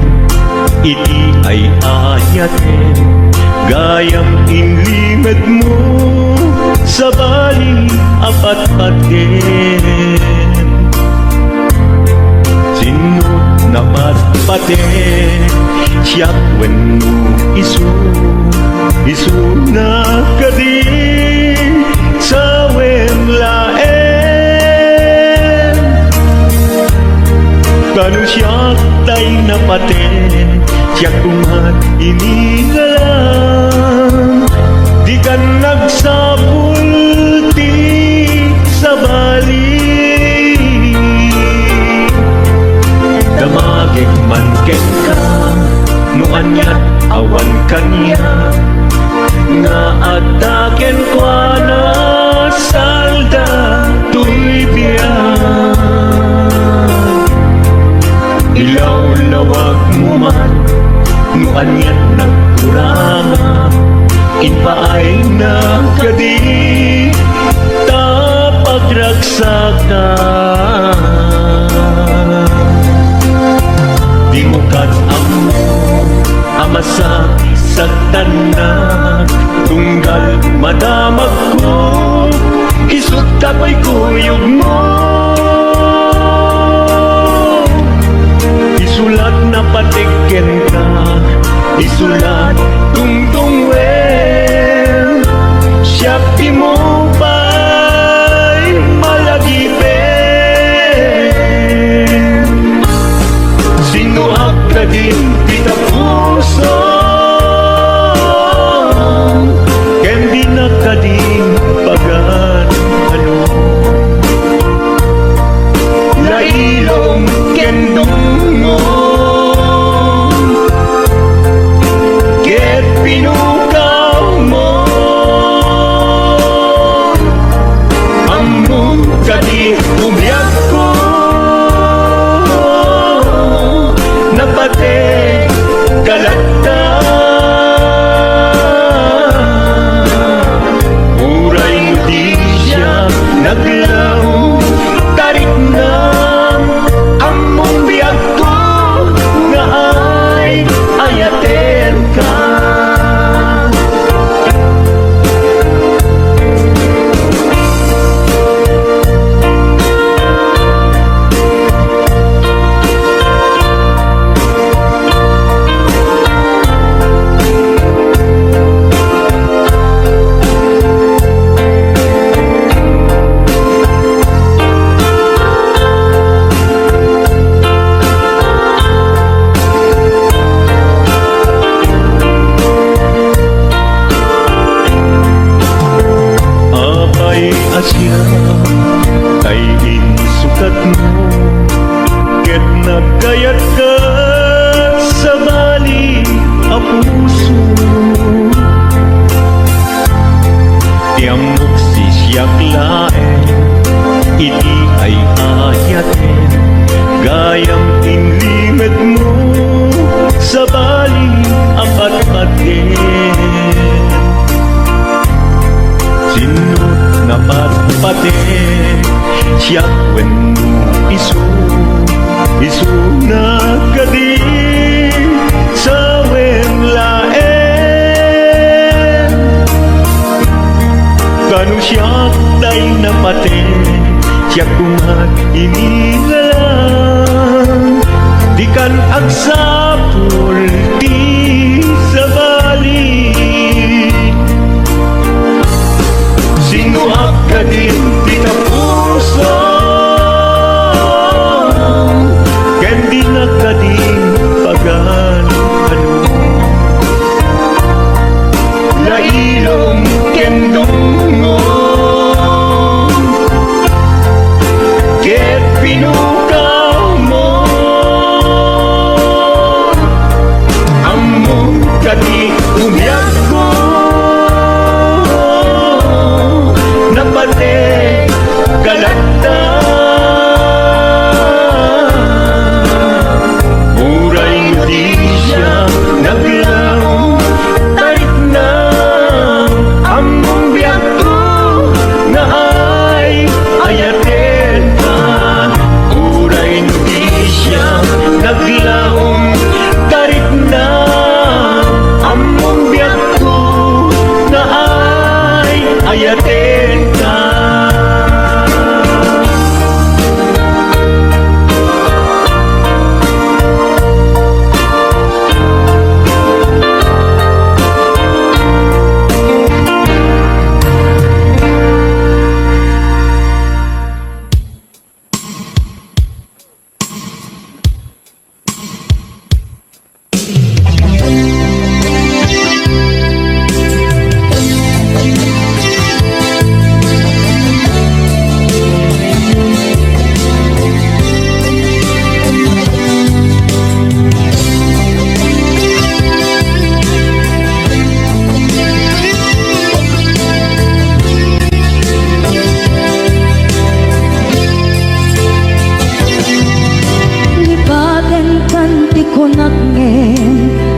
Speaker 3: iti ay ayaten gayam inlimet mo sa bali apat-paten sinut na matpaten siyak wenno isu na kadi sa wemlaen kanu siyak tay napaten siyak kumat inigalang di kan nagsapulti sa bali damagig man ken ka no anyat awan kanya nga ataken kwa na salda tuy biyan ilaw lawag mo man no anyat nagkuranga inpaay na kadi tapagragsakan di mo kat amo amasa sa tanan tunggal madamag ko isut tapoy kuyog mo isulat na patiken ka isulat tungtung wen siyak di mo ba'y malagipen sinuak ka din kita puso ken di na ka din pagan ano lailong ken dungo ket pinukaw mo among kadi umyak ko napate kalata uray mo di siya naglaw tarik na among biyag ko nga ay ayaten ka abay asya tayin sukat mo ket nagkayat ka sa bali a puso tiamok sisyak laeng iti ay ayaten gayam inlimet mo sa bali apat-paten sinut na matpaten siyak wenno isu na kadi sa wemlaen kanu siyak tay napaten siyak kumat inigalang di kan agsapul ti sa bali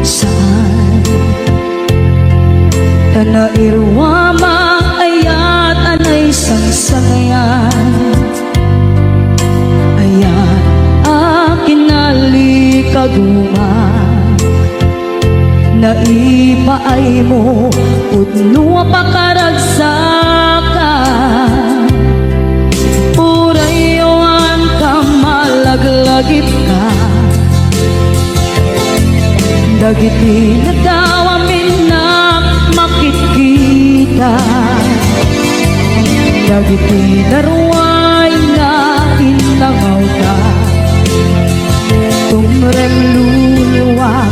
Speaker 2: saan Tanairwama ayat anay sangsangayan Ayat akin nalikaguma Naipaay mo Pudno pakaragsakan Urayon ka malaglagip ka Dagiti na daw amin na makikita Dagiti naruay na inangaw ka Tumrem luluwa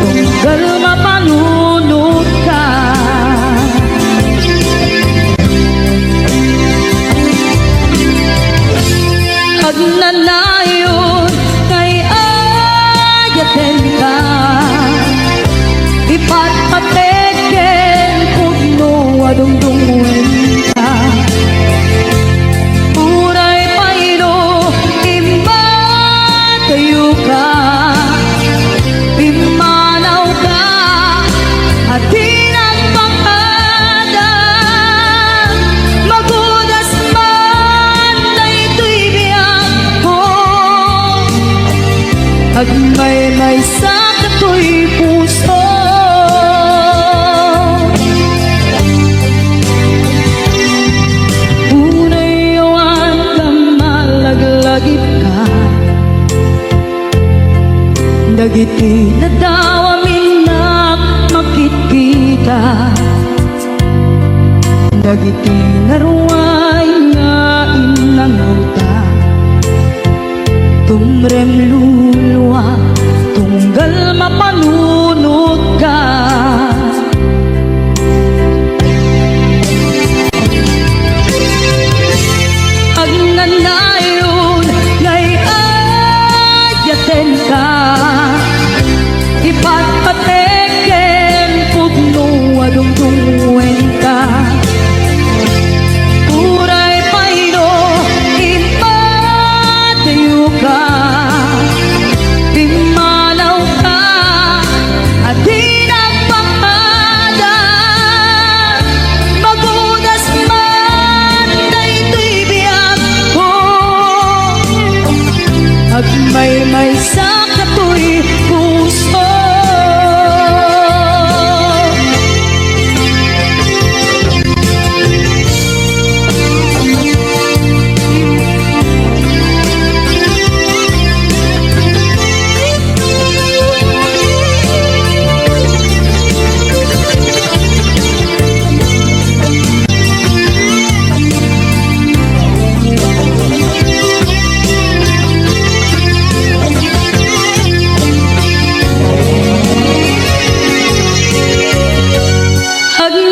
Speaker 2: Tunggal mapanunod ka Agnanayon kay ayaten ka Ipatpateken pugno adungdungwen ka Uray payro imatayo ka Imanaw ka at tinagpakada Magudas man na ito'y biyak ko Agmay-may sa kato'y puso Unayawan ka malaglagip ka Dagiti na daw amin na makikita Dagiti naruay nga inangaw ta Tumrem luluwa Tunggal mapanunod ka Agnanayon ngay ayaten ka Ipatpateken pugno adungdungwen ka Uray payro imatayo ka Imanaw ka at tinagpakada Magudas man na ito'y biyak ko Agmay-may sa kato'y puso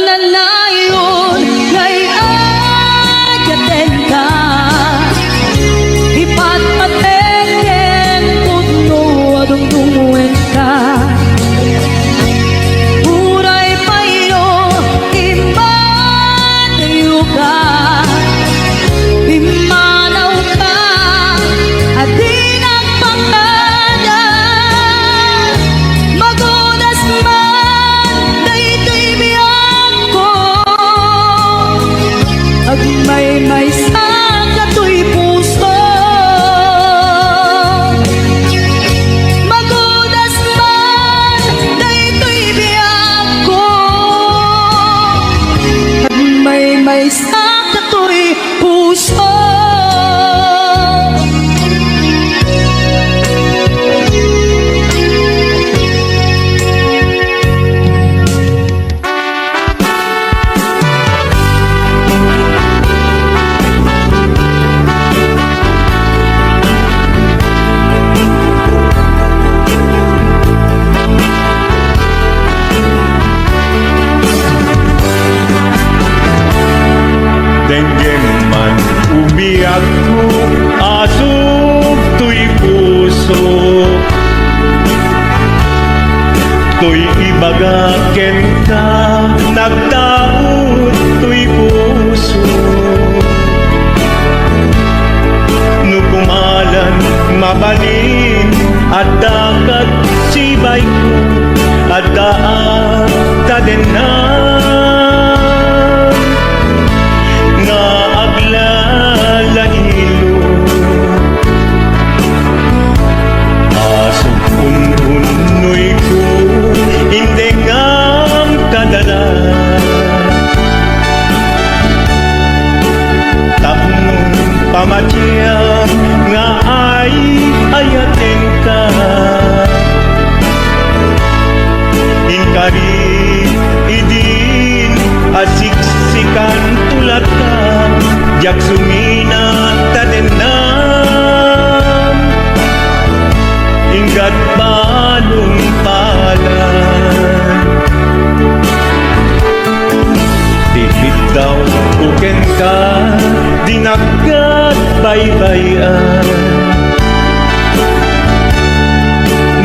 Speaker 2: Agnanayon ngay ayaten ka Ipatpateken pudno adungdungwen ka Uray payro imatayo ka Imanaw ka at tinagpakada Magudas man na ito'y biyak ko Agmay-may sa kato'y puso Magudas man na ito'y biyak ko Agmay-may sa kato'y puso
Speaker 4: Denggem man umiyak ko asog to'y puso To'y ibagaken ka nagtaot to'y puso Nukumalan mabalin at dakat sibay ko
Speaker 3: daan tadenan nga aglalahilo asog ununoy ko hindi ngam kadala tapnong pamatya nga ay ayaten ka inkari idin asiksikan tulat ka jak sumina tadenam inggat balong palan tipid daw kuken ka dinagkat baybayan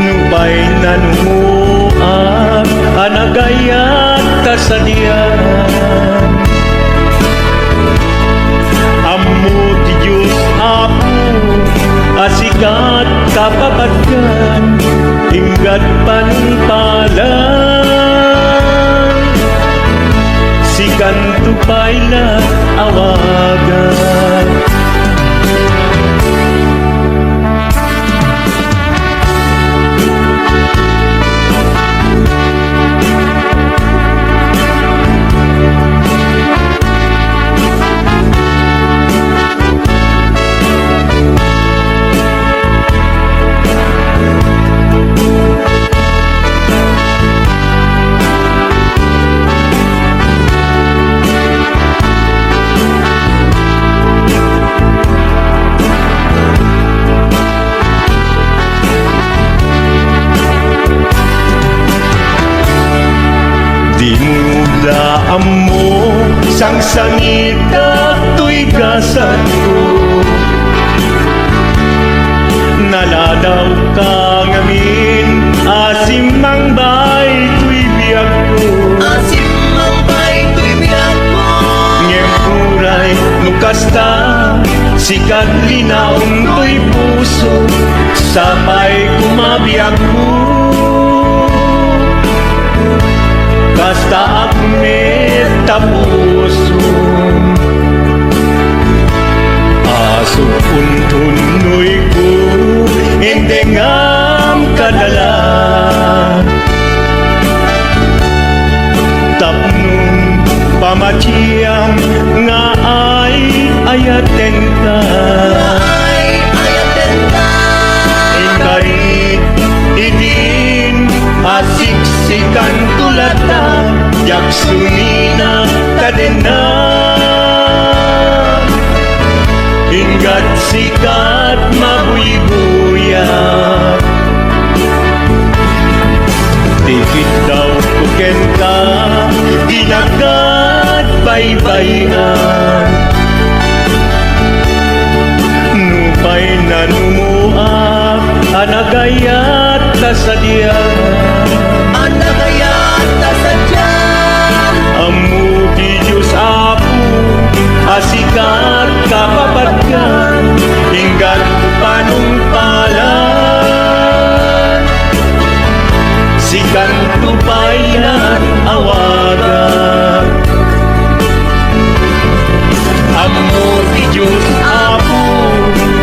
Speaker 3: nubay nanumuan anagayat kasadian ammo ti Diyos apo asikat kapapatgan inggat panpalan sikan tupayla awagan dinudaan mo sang sangita to'y gasan ko naladaw ka ngamin asimang bay to'y biyag ko
Speaker 5: Asimang bay to'y biyag mo
Speaker 3: ngempuray nukasta sikat linaong to'y puso sapay kumabiyag ko basta akmet tapuso aso untunoy ko hindi ngam kadala tapnong pamatiyang nga ay ayaten ka
Speaker 5: Ay ayaten ka
Speaker 3: ingkarit idin asiksikan tulatan jak sumina tadenan inggat sikat mabuybuyan tipid daw kuken ka ginagat baybayan nupay nanumuak anagayat kasadian
Speaker 5: Anagayat na sadyan
Speaker 3: Amu ti Diyos apo asikat kapapatgan inggat panungpalan sikan tupayan awagan Amu ti Diyos apo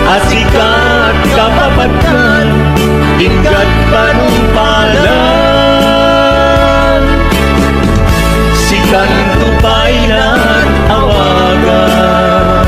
Speaker 3: asikat kapapatgan inggat panungpalan sikan tupayan awagan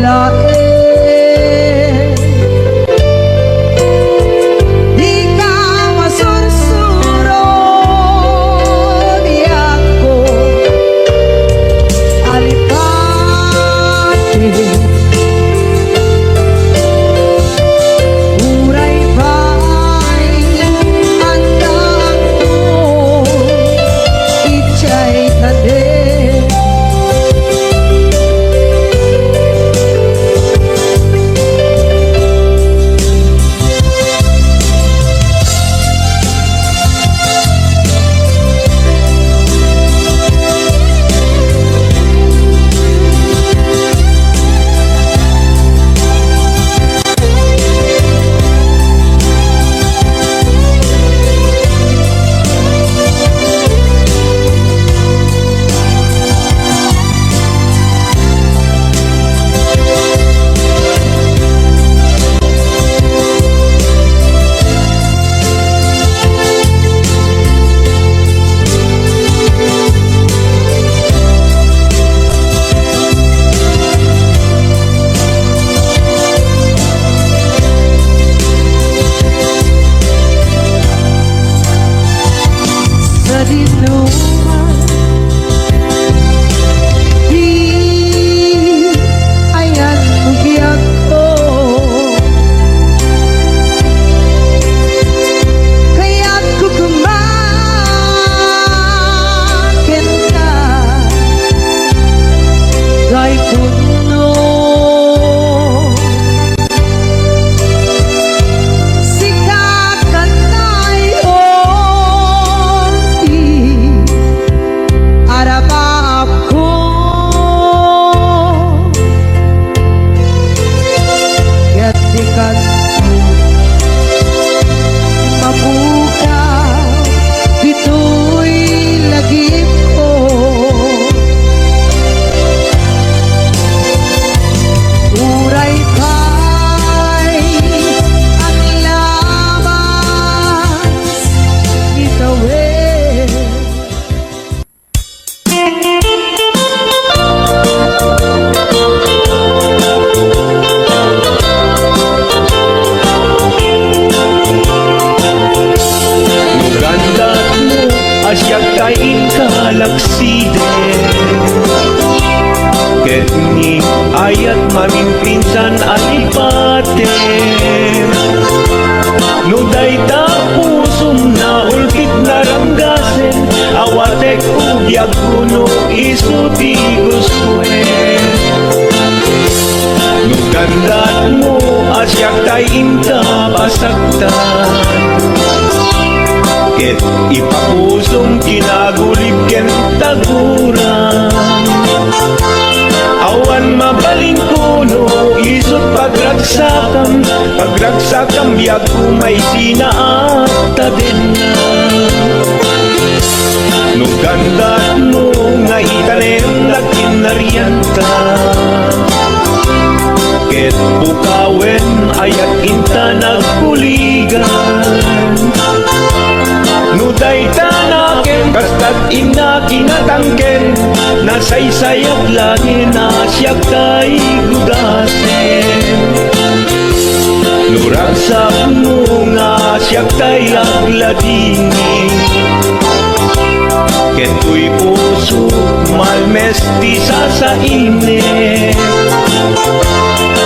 Speaker 2: lain. Di ka masunsurod, iyak ko alipate. Uray ba'y andang mo, itsa'y tanin. Sa dinuman, di ayan ugiyak ko. Kaya't kukumakin ka kay puno. Sikakan tayo arabab ko. Kaya't di ka mabuka, dito'y lagip ko. Uray kay ang labas itawid.
Speaker 3: Ganda mo, asyak kain kalakside. Ket ni ayat mamimpinsan alipate. Nuday ta pusum na ulpit na ranggasen. Awatek ugyag kuno isuti gusuen. Nugandat mo, asyak kain ka pasaktan. Ket ipapusong kinagulib ken taguran. Awan mabaling kuno isot pagragsakam. Pagragsakam biag kumay sinaata din na. Nugandat mo nga itanem nagkinarianta. Ket bukawen ayat inta nagkuligan. Nuday tanaken basta't ina kinatangken. Nasaysayat langin na siya kay gudasen. Nuragsak mo nga siya kay lagladini. Keto'y puso malmesti sa init.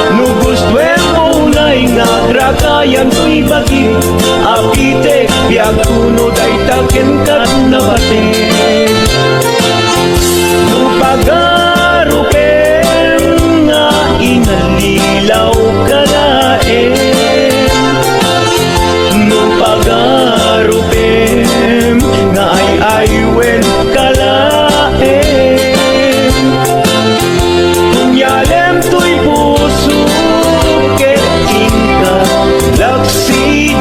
Speaker 3: Nugustwen mo na'y nga rakayan to'y bagit. Apitek biag kuno day taken kat na batin. Nupagarupen nga inalilaw kalaen. Nupagarupen nga ay aywen kalaen. Kunyalem to'y puso ket inka laksiden.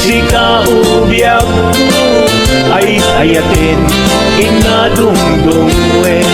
Speaker 3: Sika ubiyak ko ay ayatin inadungdungwen.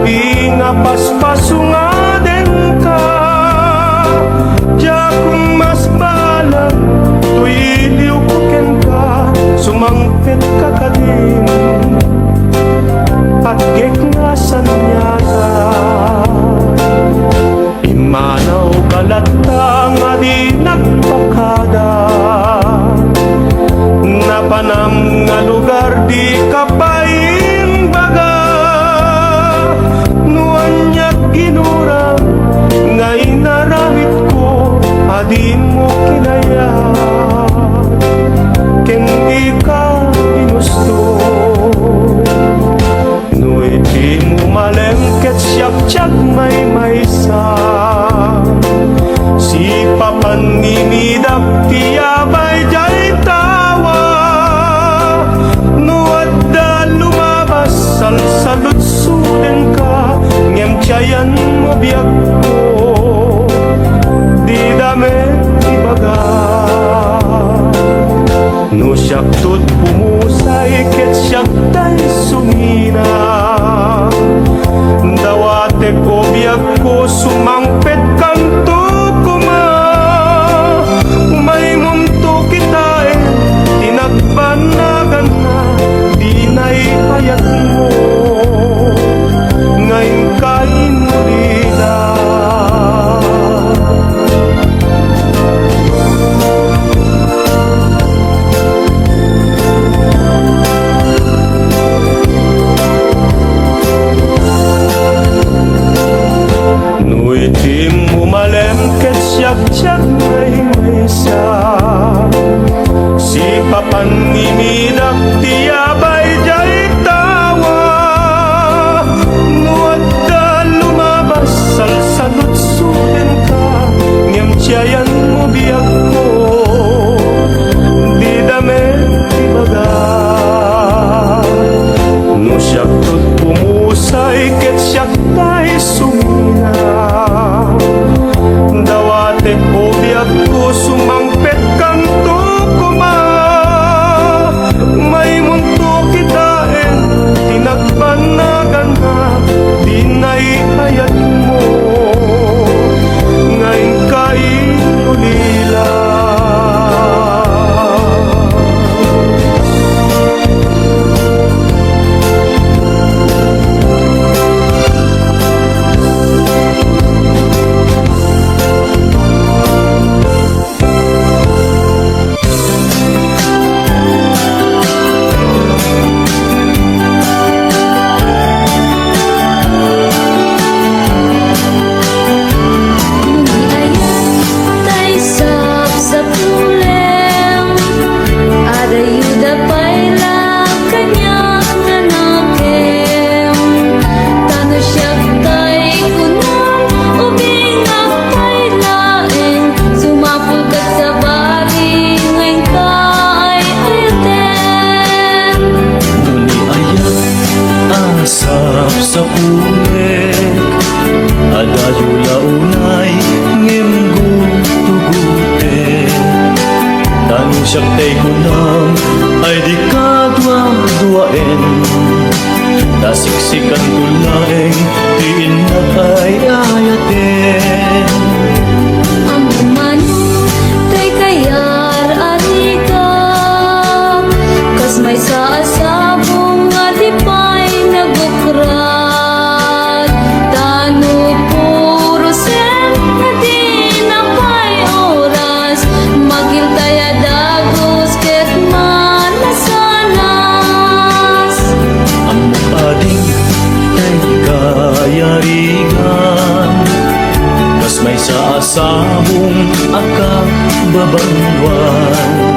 Speaker 3: Labi nga paspaso nga den ka. Diya kung mas balang tuyiliw ko ken ka, sumangpit ka kadin at gek nga sanyada. Imanaw kalata nga di nagpakada, napanam nga lugar di kapain baga. Nuan niya ginurang nga inaramit ko, adi mo kinaya ken di ka ginusto. Nuy di mo malengket siyak may maysa, si papan nimidak tiyabay jay tawa. Nuad da lumabas salsalot suden ka, ngem tiyayan mo biyak ko, di dame ibaga. No siyak tut pumusay ket siyak tay sumina, dawate ko biyak ko sumangpet kanto kuma. May munto kita tinagbanagan na, di na'y payat mo ngayon kain mulila. Nuy di mo malengket siyak may maysa, si papan nimidak tiyabay jay tawa. Nuad da lumabas salsalot suden ka, ngem tiyayan mo biyak ko, di dame ibaga. No siyak tut pumusay ket siyak tay sumina, dawate ko biyak ko sumangpet kanto kuma. May munto kita tinagbanagan na, di na'y hayat mo ngayon kay ulila. Sa punek adayo launay ngem gutugute, tanong siyak tay kunam ay di kadwa-duaen, nasiksikan kulaeng diin na kay ayaten.
Speaker 1: Ang umano tay kayar arika, kas may saasabong nga di pa'y nagukrat. Tanod puro sen nga di na pa'y oras, magiltaya dagos ket manasanas.
Speaker 3: Ang ading tay kayarigan, kas may saasabong akababangwan.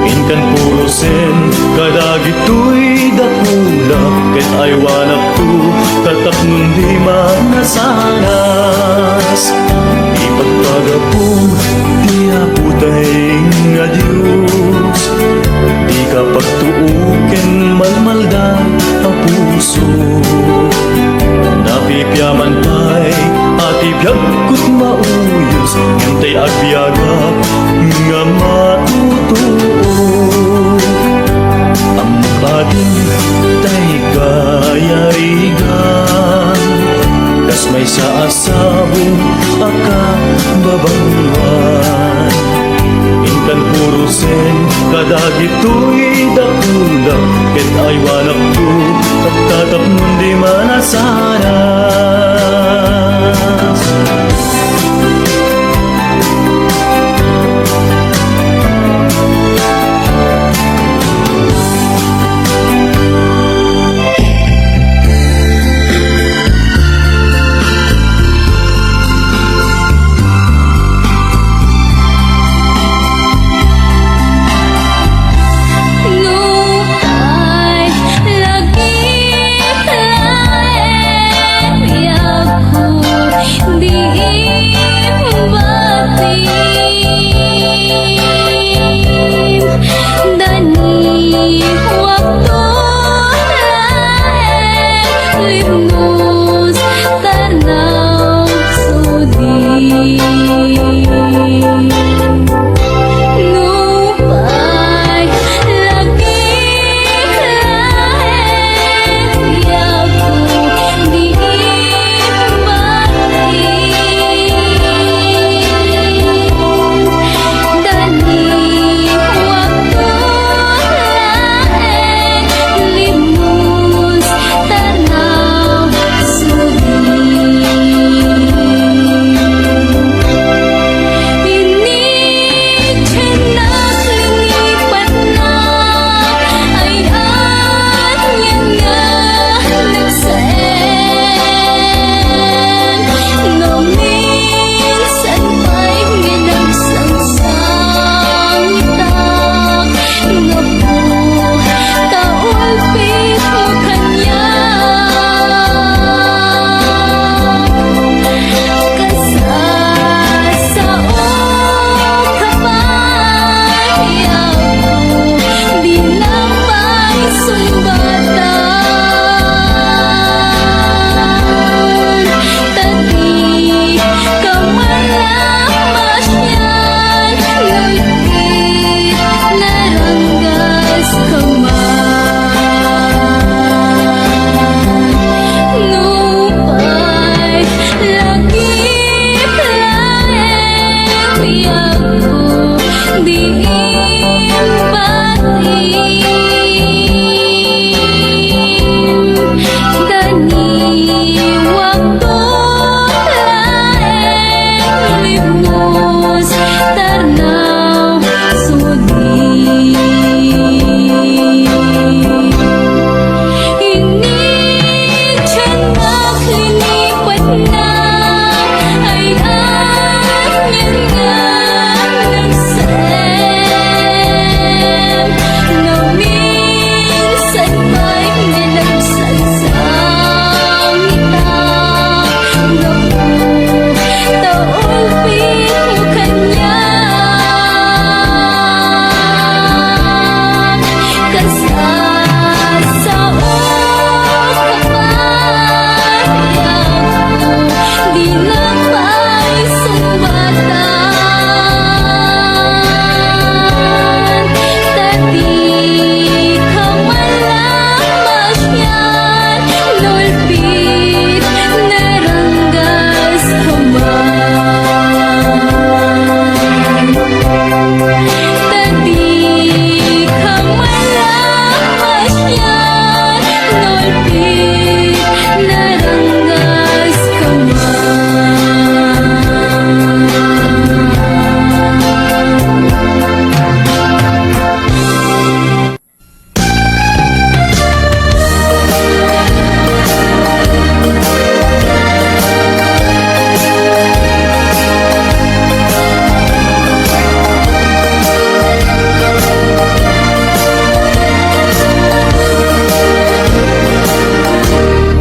Speaker 3: Inkan puro sen kadagitoy dakula, ket aywanak tu tatak nun di manasanas. Ipagpagapong di aputay nga Diyos, di ka pagtuuken malmalda ang puso. Napipyaman pa'y atibiyag ko't mauyos, ngantay agbiyaga nga matutuo. Ang mukading tay kayarigan, sa asabong akababangwan. Inkan purusen kadagito'y dakula, ket ay wanak ko at tatap di manasaras.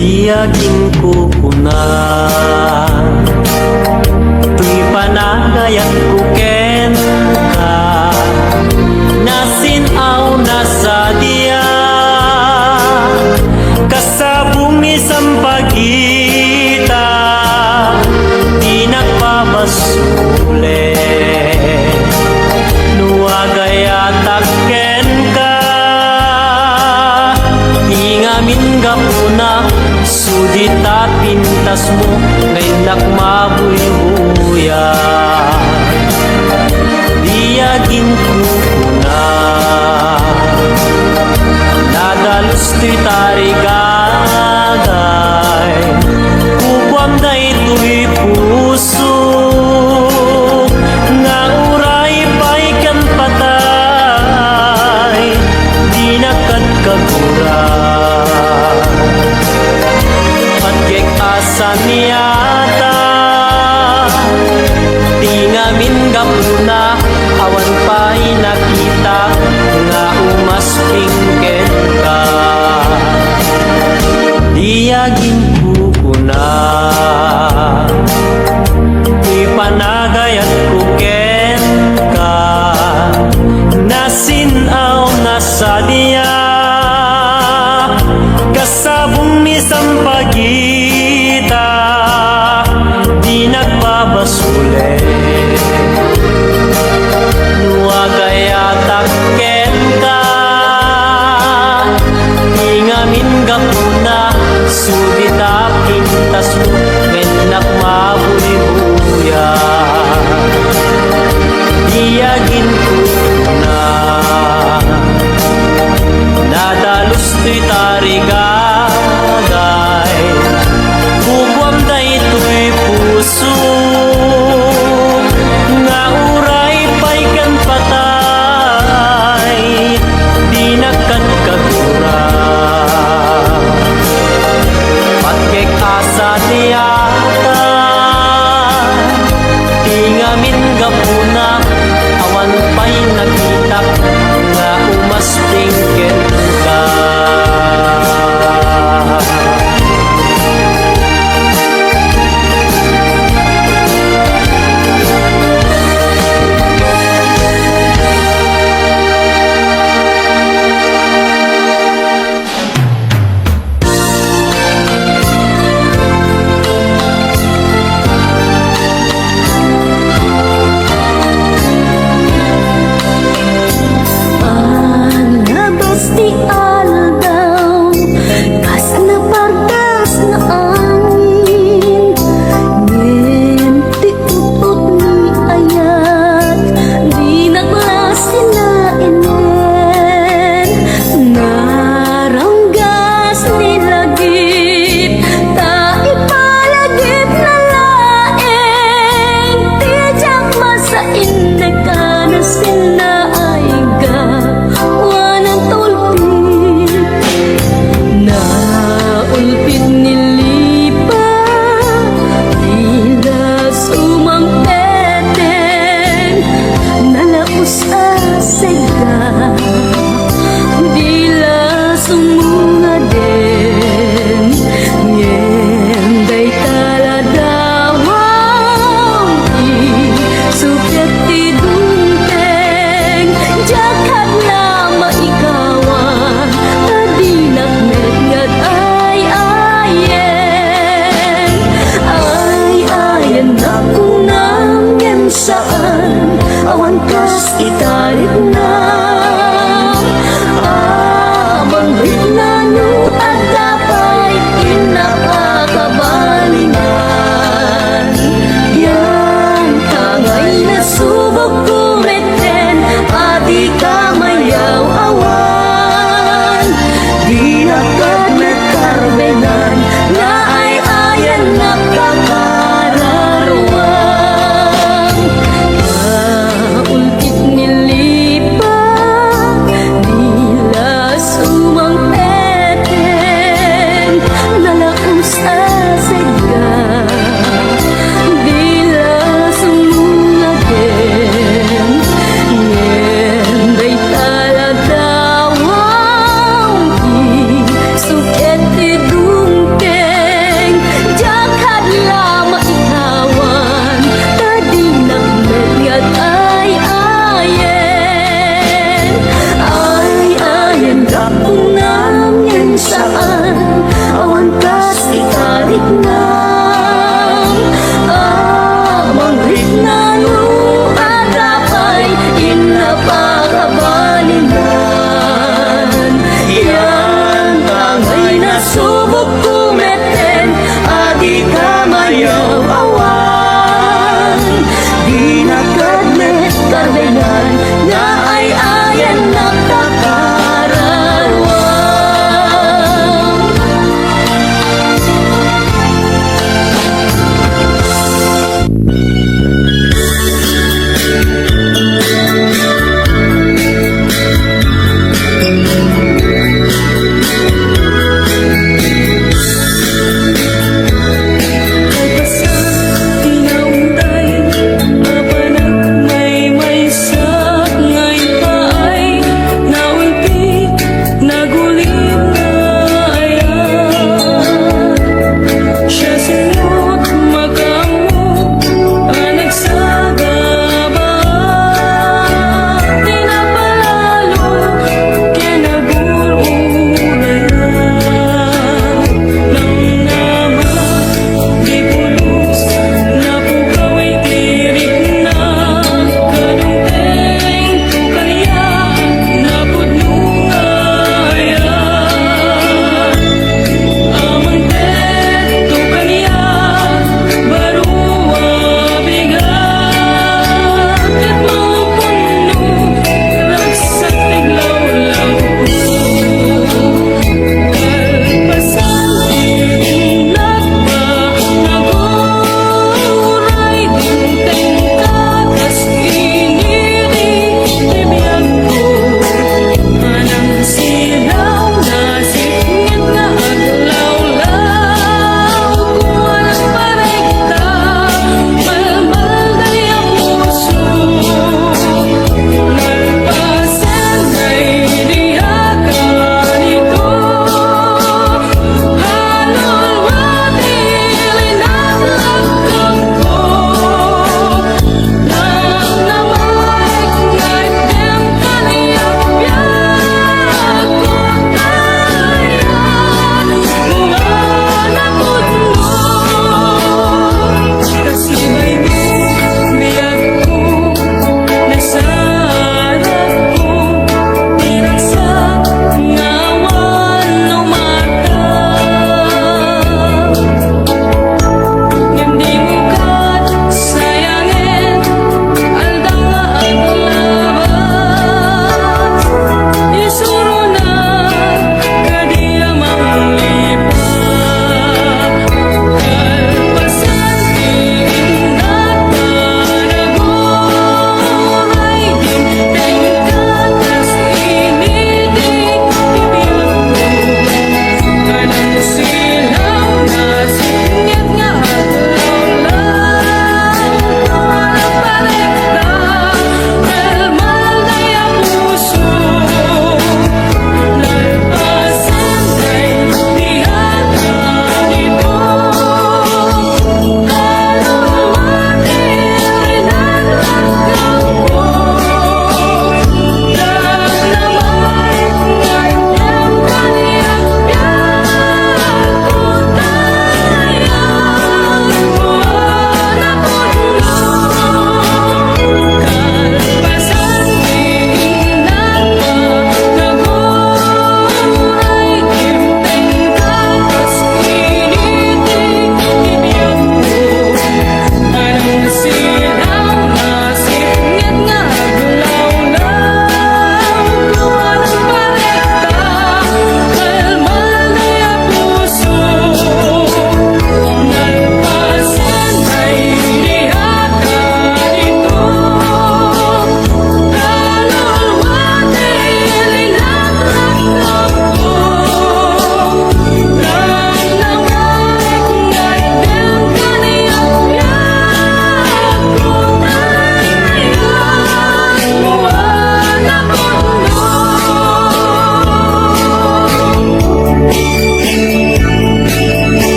Speaker 3: Tiyaging kukunan tuy panagayan kuken ka nasinaw na sa diya kasabong isang pagita di nagpapasule nuwagaya taken ka ingamin gapuna sudita pintas mo
Speaker 6: nakmabuy-buya diyagin kukuna nadalos to'y tarigagay kukwam na ito'y puso nga uray pa'y kan patay di nakadkagura Pagkik asa niyata di ngamin gapuna awan pa'y nakita nga umaspingken ka diyagin kukuna ipanagayat kuken ka nasinaw na sa diya kasabong misampagita di nagbabasule nuagayatak ken ka ingamin gapuna sudita pintas mo men nakmabuy-buya diyagin kuna nadalos to'y tarigagay kukwam na ito'y puso nga uray pa'y kan patay di nakadkagura pagkik asa niyata tingamin gapuna awan pa'y nakita nga umaspingken ka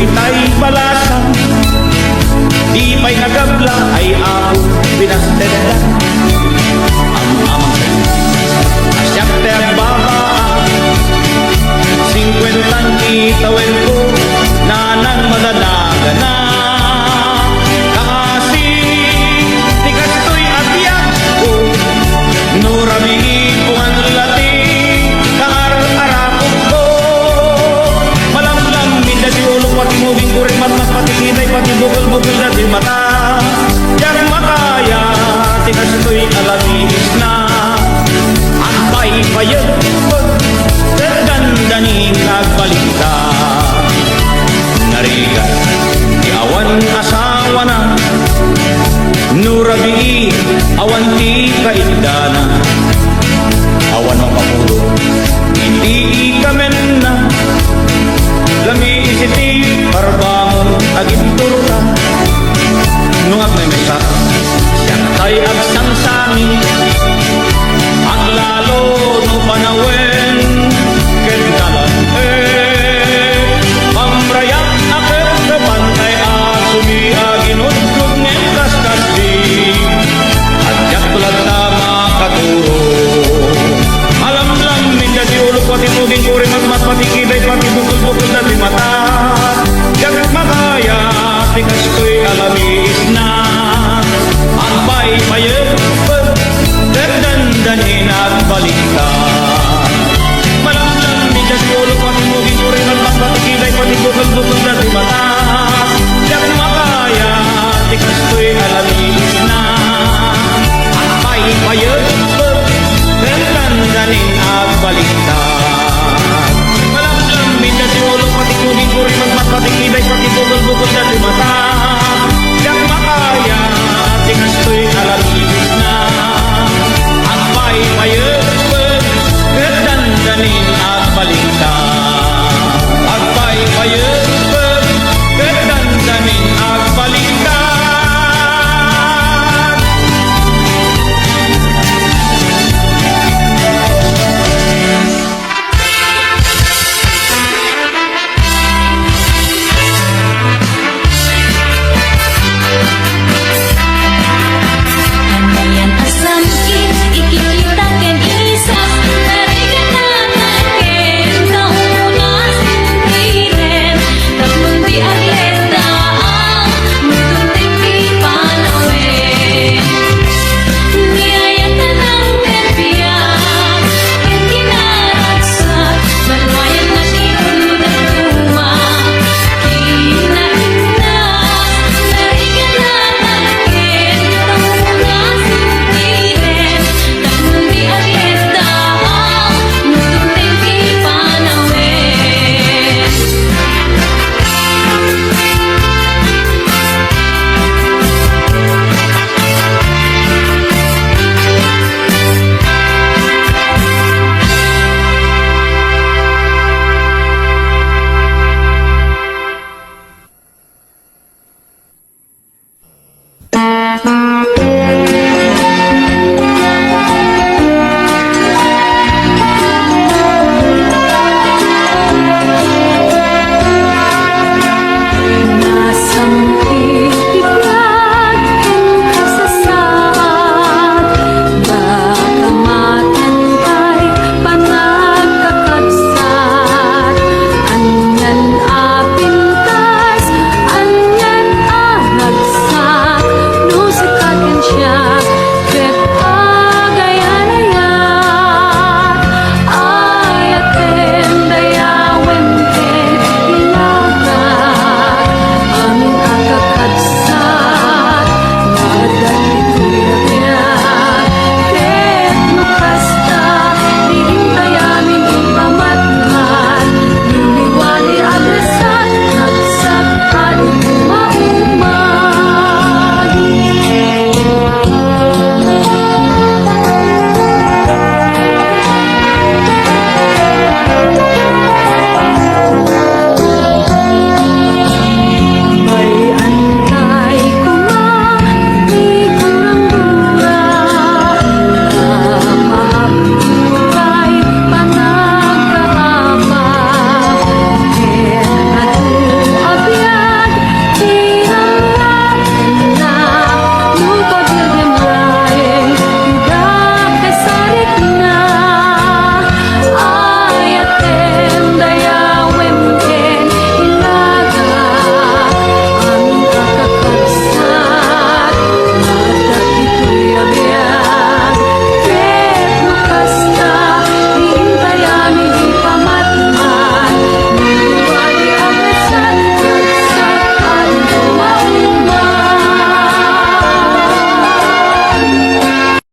Speaker 3: ita'y balasa. Di pa'y nagabla ay ako pinasted na. Ang amang asyak tayo babaan, 50 kitawin ko na nang madalaga na. Kasi tikas to'y atiyak ko, nurami kung ang lati kaar-arapok ko. Malamlam minda si ulo pati mubing kurit matmas pati kinay pati bukol-bukol na di mata. Yang makaya tikas to'y alabihis na. Ang paypayag dandaning nagbalita. Narigat di awan asawa na, nurabi awan ti kaindana. Awan ang pamulo hindi ikamen na, lami isiti parbangon aginturta. Nungag may mesa siyang tay agsangsangin, ang lalo no panawen kendalan pamrayak akit sa bantay asumi aginudgud ngem kaskasdi adyak tulad na makaturo. Alam lang minda si ulo pati muging kuri matmat pati kiday pati bukol-bukol na di mata. Yak makaya tikas ko'y alamis na, ang paypayag dandanin at balita.